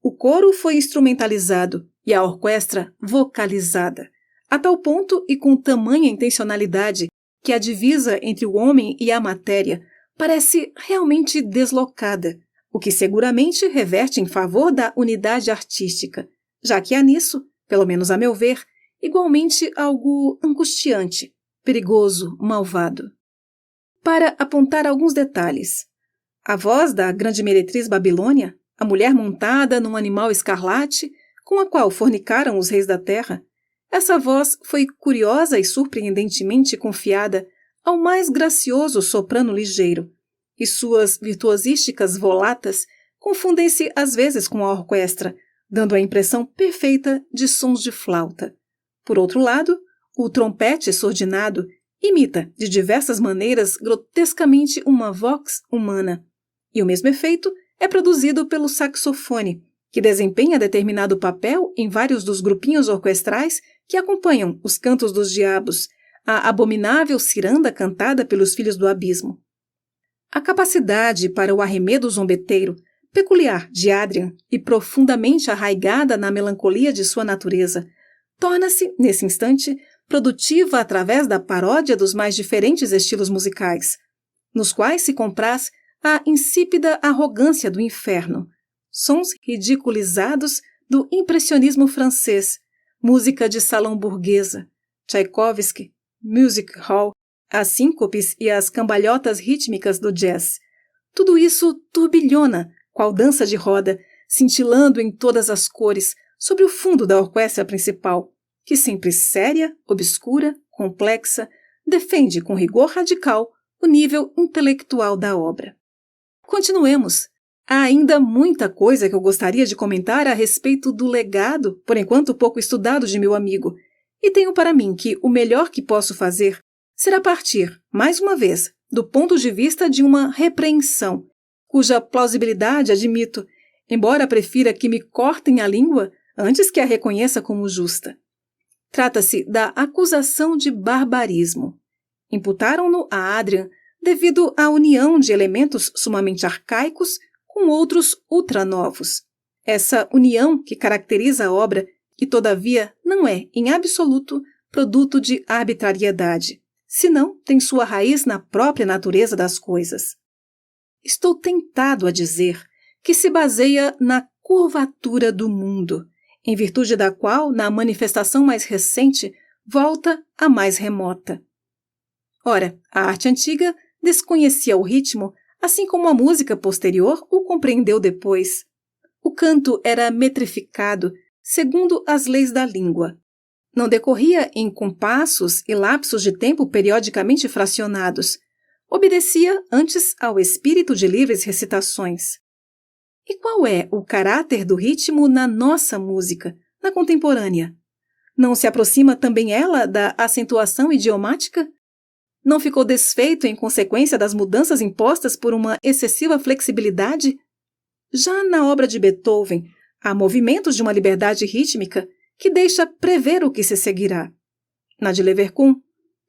O coro foi instrumentalizado e a orquestra vocalizada, a tal ponto e com tamanha intencionalidade que a divisa entre o homem e a matéria parece realmente deslocada, o que seguramente reverte em favor da unidade artística, já que há nisso, pelo menos a meu ver, igualmente algo angustiante, perigoso, malvado. Para apontar alguns detalhes, a voz da grande meretriz Babilônia, a mulher montada num animal escarlate, com a qual fornicaram os reis da terra, essa voz foi curiosa e surpreendentemente confiada ao mais gracioso soprano ligeiro, e suas virtuosísticas volatas confundem-se às vezes com a orquestra, dando a impressão perfeita de sons de flauta. Por outro lado, o trompete sordinado imita de diversas maneiras grotescamente uma vox humana, e o mesmo efeito é produzido pelo saxofone, que desempenha determinado papel em vários dos grupinhos orquestrais que acompanham os cantos dos diabos, a abominável ciranda cantada pelos filhos do abismo. A capacidade para o arremedo zombeteiro, peculiar de Adrian e profundamente arraigada na melancolia de sua natureza, torna-se, nesse instante, produtiva através da paródia dos mais diferentes estilos musicais, nos quais se compraz a insípida arrogância do inferno, sons ridiculizados do impressionismo francês, música de salão burguesa, Tchaikovsky, music hall, as síncopes e as cambalhotas rítmicas do jazz. Tudo isso turbilhona, qual dança de roda, cintilando em todas as cores, sobre o fundo da orquestra principal, que sempre séria, obscura, complexa, defende com rigor radical o nível intelectual da obra. Continuemos. Há ainda muita coisa que eu gostaria de comentar a respeito do legado, por enquanto pouco estudado, de meu amigo, e tenho para mim que o melhor que posso fazer será partir, mais uma vez, do ponto de vista de uma repreensão, cuja plausibilidade admito, embora prefira que me cortem a língua antes que a reconheça como justa. Trata-se da acusação de barbarismo. Imputaram-no a Adrian devido à união de elementos sumamente arcaicos com outros ultranovos. Essa união que caracteriza a obra e, todavia, não é, em absoluto, produto de arbitrariedade, senão tem sua raiz na própria natureza das coisas. Estou tentado a dizer que se baseia na curvatura do mundo, em virtude da qual, na manifestação mais recente, volta à mais remota. Ora, a arte antiga desconhecia o ritmo, assim como a música posterior o compreendeu depois. O canto era metrificado, segundo as leis da língua. Não decorria em compassos e lapsos de tempo periodicamente fracionados. Obedecia antes ao espírito de livres recitações. E qual é o caráter do ritmo na nossa música, na contemporânea? Não se aproxima também ela da acentuação idiomática? Não ficou desfeito em consequência das mudanças impostas por uma excessiva flexibilidade? Já na obra de Beethoven, há movimentos de uma liberdade rítmica que deixa prever o que se seguirá. Na de Leverkusen,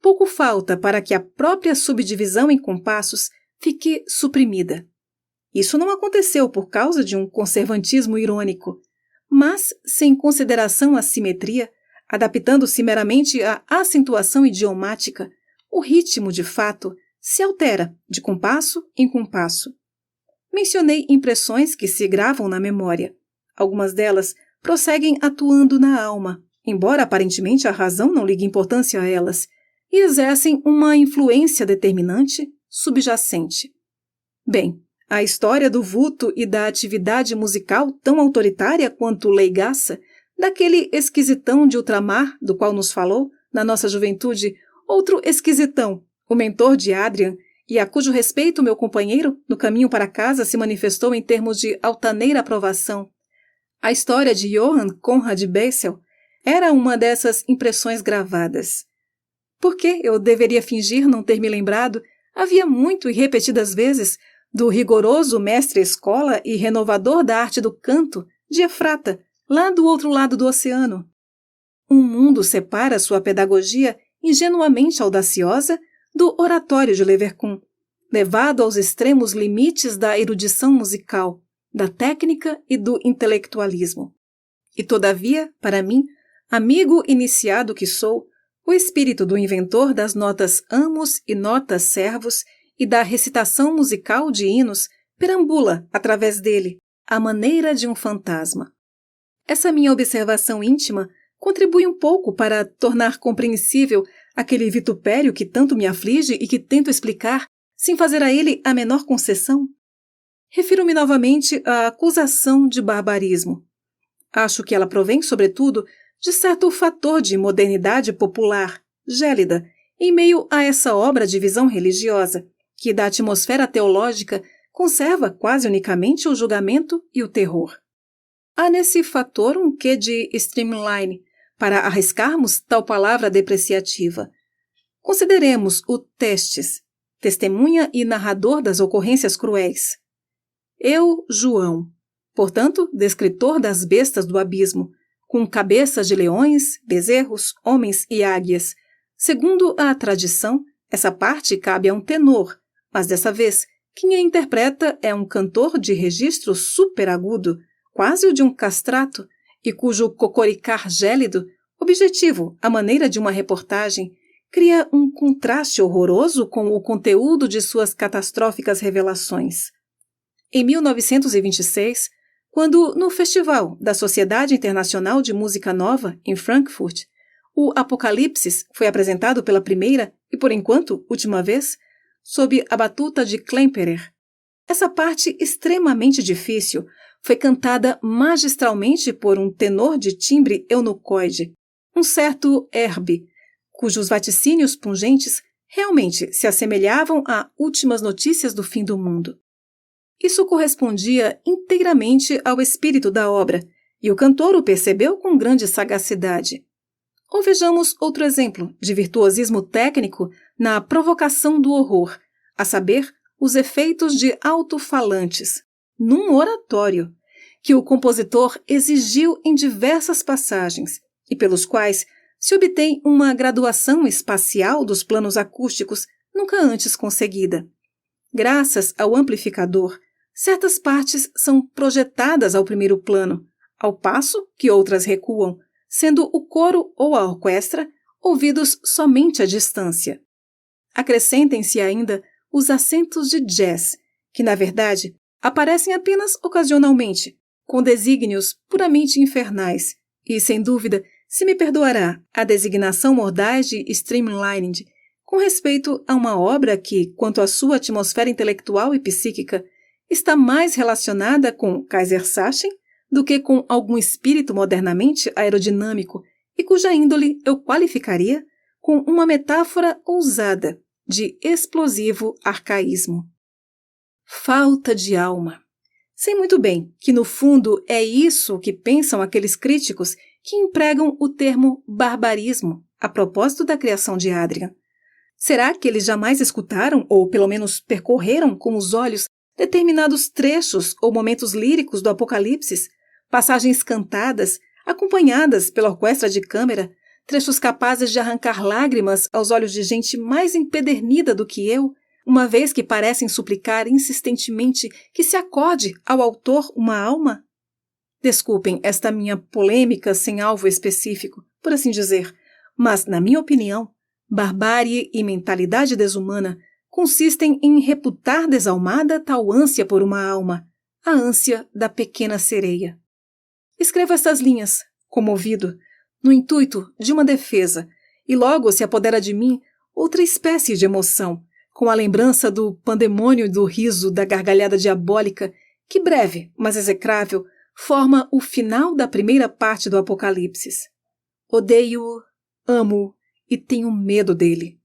pouco falta para que a própria subdivisão em compassos fique suprimida. Isso não aconteceu por causa de um conservantismo irônico, mas sem consideração à simetria, adaptando-se meramente à acentuação idiomática, o ritmo, de fato, se altera de compasso em compasso. Mencionei impressões que se gravam na memória. Algumas delas prosseguem atuando na alma, embora aparentemente a razão não ligue importância a elas, e exercem uma influência determinante, subjacente. Bem, a história do vulto e da atividade musical tão autoritária quanto leigaça, daquele esquisitão de ultramar do qual nos falou, na nossa juventude, outro esquisitão, o mentor de Adrian, e a cujo respeito meu companheiro, no caminho para casa, se manifestou em termos de altaneira aprovação. A história de Johann Conrad Bessel era uma dessas impressões gravadas. Por que eu deveria fingir não ter me lembrado, havia muito e repetidas vezes, do rigoroso mestre-escola e renovador da arte do canto, de Efrata, lá do outro lado do oceano. Um mundo separa sua pedagogia ingenuamente audaciosa do oratório de Leverkühn, levado aos extremos limites da erudição musical, da técnica e do intelectualismo. E todavia, para mim, amigo iniciado que sou, o espírito do inventor das notas amos e notas servos e da recitação musical de hinos perambula através dele, à maneira de um fantasma. Essa minha observação íntima contribui um pouco para tornar compreensível aquele vitupério que tanto me aflige e que tento explicar sem fazer a ele a menor concessão. Refiro-me novamente à acusação de barbarismo. Acho que ela provém, sobretudo, de certo fator de modernidade popular, gélida, em meio a essa obra de visão religiosa, que da atmosfera teológica conserva quase unicamente o julgamento e o terror. Há nesse fator um quê de streamline, para arriscarmos tal palavra depreciativa. Consideremos o testes, testemunha e narrador das ocorrências cruéis. Eu, João, portanto, descritor das bestas do abismo, com cabeças de leões, bezerros, homens e águias. Segundo a tradição, essa parte cabe a um tenor, mas dessa vez, quem a interpreta é um cantor de registro superagudo, quase o de um castrato, e cujo cocoricar gélido, objetivo à maneira de uma reportagem, cria um contraste horroroso com o conteúdo de suas catastróficas revelações. Em 1926, quando, no Festival da Sociedade Internacional de Música Nova, em Frankfurt, o Apocalipsis foi apresentado pela primeira e, por enquanto, última vez, sob a batuta de Klemperer. Essa parte extremamente difícil foi cantada magistralmente por um tenor de timbre eunucoide, um certo Herbie, cujos vaticínios pungentes realmente se assemelhavam a últimas notícias do fim do mundo. Isso correspondia inteiramente ao espírito da obra, e o cantor o percebeu com grande sagacidade. Ou vejamos outro exemplo de virtuosismo técnico na provocação do horror, a saber, os efeitos de alto-falantes, num oratório, que o compositor exigiu em diversas passagens, e pelos quais se obtém uma graduação espacial dos planos acústicos nunca antes conseguida. Graças ao amplificador, certas partes são projetadas ao primeiro plano, ao passo que outras recuam, sendo o coro ou a orquestra ouvidos somente à distância. Acrescentem-se ainda os acentos de jazz, que, na verdade, aparecem apenas ocasionalmente, com desígnios puramente infernais, e, sem dúvida, se me perdoará a designação mordaz de streamlined, com respeito a uma obra que, quanto à sua atmosfera intelectual e psíquica, está mais relacionada com Kaisersachen do que com algum espírito modernamente aerodinâmico e cuja índole eu qualificaria com uma metáfora ousada de explosivo arcaísmo. Falta de alma. Sei muito bem que, no fundo, é isso que pensam aqueles críticos que empregam o termo barbarismo a propósito da criação de Adrian. Será que eles jamais escutaram, ou pelo menos percorreram com os olhos, determinados trechos ou momentos líricos do Apocalipse, passagens cantadas, acompanhadas pela orquestra de câmara, trechos capazes de arrancar lágrimas aos olhos de gente mais empedernida do que eu, uma vez que parecem suplicar insistentemente que se acorde ao autor uma alma? Desculpem esta minha polêmica sem alvo específico, por assim dizer, mas, na minha opinião, barbárie e mentalidade desumana consistem em reputar desalmada tal ânsia por uma alma, a ânsia da pequena sereia. Escrevo estas linhas, comovido, no intuito de uma defesa, e logo se apodera de mim outra espécie de emoção, com a lembrança do pandemônio do riso da gargalhada diabólica que, breve, mas execrável, forma o final da primeira parte do Apocalipse. Odeio-o, amo-o e tenho medo dele.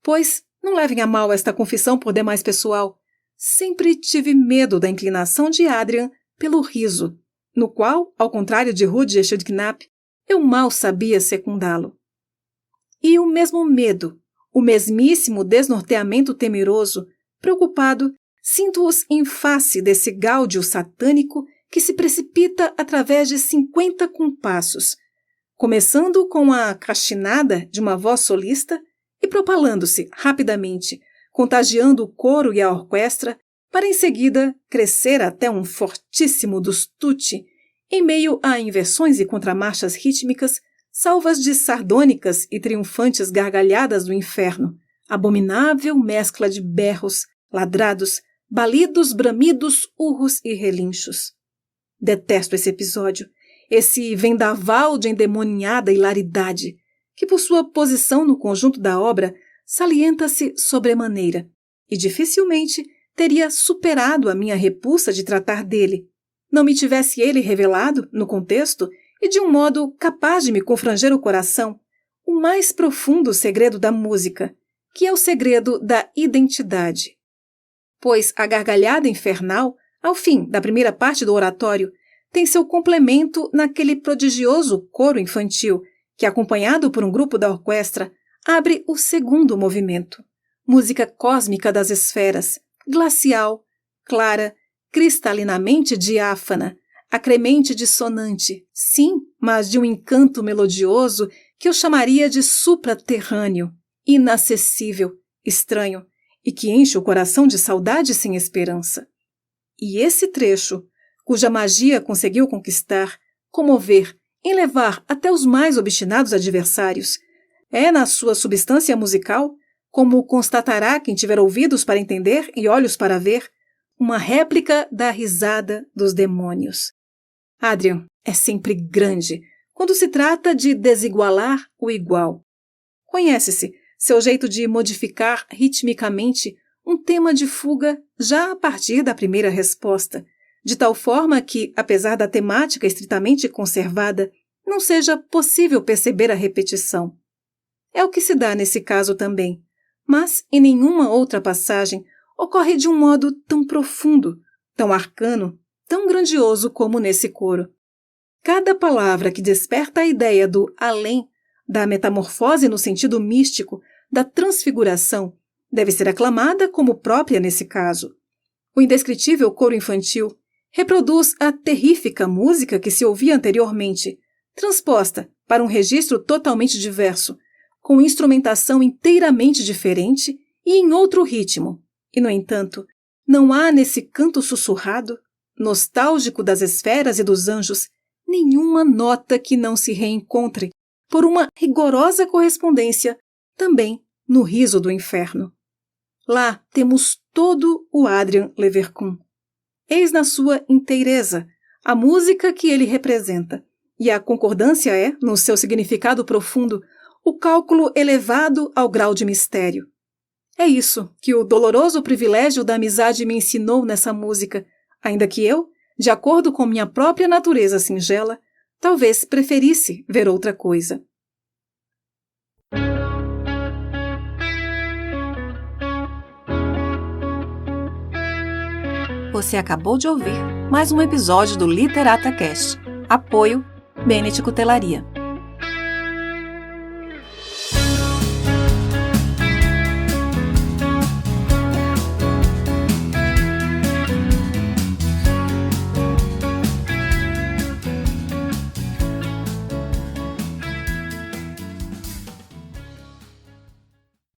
Pois, não levem a mal esta confissão por demais pessoal, sempre tive medo da inclinação de Adrian pelo riso, no qual, ao contrário de Rudyard Schildknapp, eu mal sabia secundá-lo. E o mesmo medo, o mesmíssimo desnorteamento temeroso, preocupado, sinto-os em face desse gáudio satânico que se precipita através de 50 compassos, começando com a cachinada de uma voz solista e propalando-se rapidamente, contagiando o coro e a orquestra, para em seguida crescer até um fortíssimo dos tutti, em meio a inversões e contramarchas rítmicas, salvas de sardônicas e triunfantes gargalhadas do inferno, abominável mescla de berros, ladrados, balidos, bramidos, urros e relinchos. Detesto esse episódio, esse vendaval de endemoniada hilaridade, que por sua posição no conjunto da obra salienta-se sobremaneira, e dificilmente teria superado a minha repulsa de tratar dele, não me tivesse ele revelado, no contexto, e de um modo capaz de me confranger o coração, o mais profundo segredo da música, que é o segredo da identidade. Pois a gargalhada infernal, ao fim da primeira parte do oratório, tem seu complemento naquele prodigioso coro infantil, que, acompanhado por um grupo da orquestra, abre o segundo movimento. Música cósmica das esferas, glacial, clara, cristalinamente diáfana, acremente dissonante, sim, mas de um encanto melodioso que eu chamaria de supraterrâneo, inacessível, estranho, e que enche o coração de saudade sem esperança. E esse trecho, cuja magia conseguiu conquistar, comover, enlevar até os mais obstinados adversários, é, na sua substância musical, como constatará quem tiver ouvidos para entender e olhos para ver, uma réplica da risada dos demônios. Adrian é sempre grande quando se trata de desigualar o igual. Conhece-se seu jeito de modificar ritmicamente um tema de fuga já a partir da primeira resposta, de tal forma que, apesar da temática estritamente conservada, não seja possível perceber a repetição. É o que se dá nesse caso também, mas em nenhuma outra passagem ocorre de um modo tão profundo, tão arcano, tão grandioso como nesse coro. Cada palavra que desperta a ideia do além, da metamorfose no sentido místico, da transfiguração, deve ser aclamada como própria nesse caso. O indescritível coro infantil reproduz a terrífica música que se ouvia anteriormente, transposta para um registro totalmente diverso, com instrumentação inteiramente diferente e em outro ritmo. E, no entanto, não há nesse canto sussurrado, nostálgico das esferas e dos anjos, nenhuma nota que não se reencontre, por uma rigorosa correspondência, também no riso do inferno. Lá temos todo o Adrian Leverkühn. Eis na sua inteireza a música que ele representa, e a concordância é, no seu significado profundo, o cálculo elevado ao grau de mistério. É isso que o doloroso privilégio da amizade me ensinou nessa música, ainda que eu, de acordo com minha própria natureza singela, talvez preferisse ver outra coisa. Você acabou de ouvir mais um episódio do Literata Cast. Apoio Bene Cutelaria.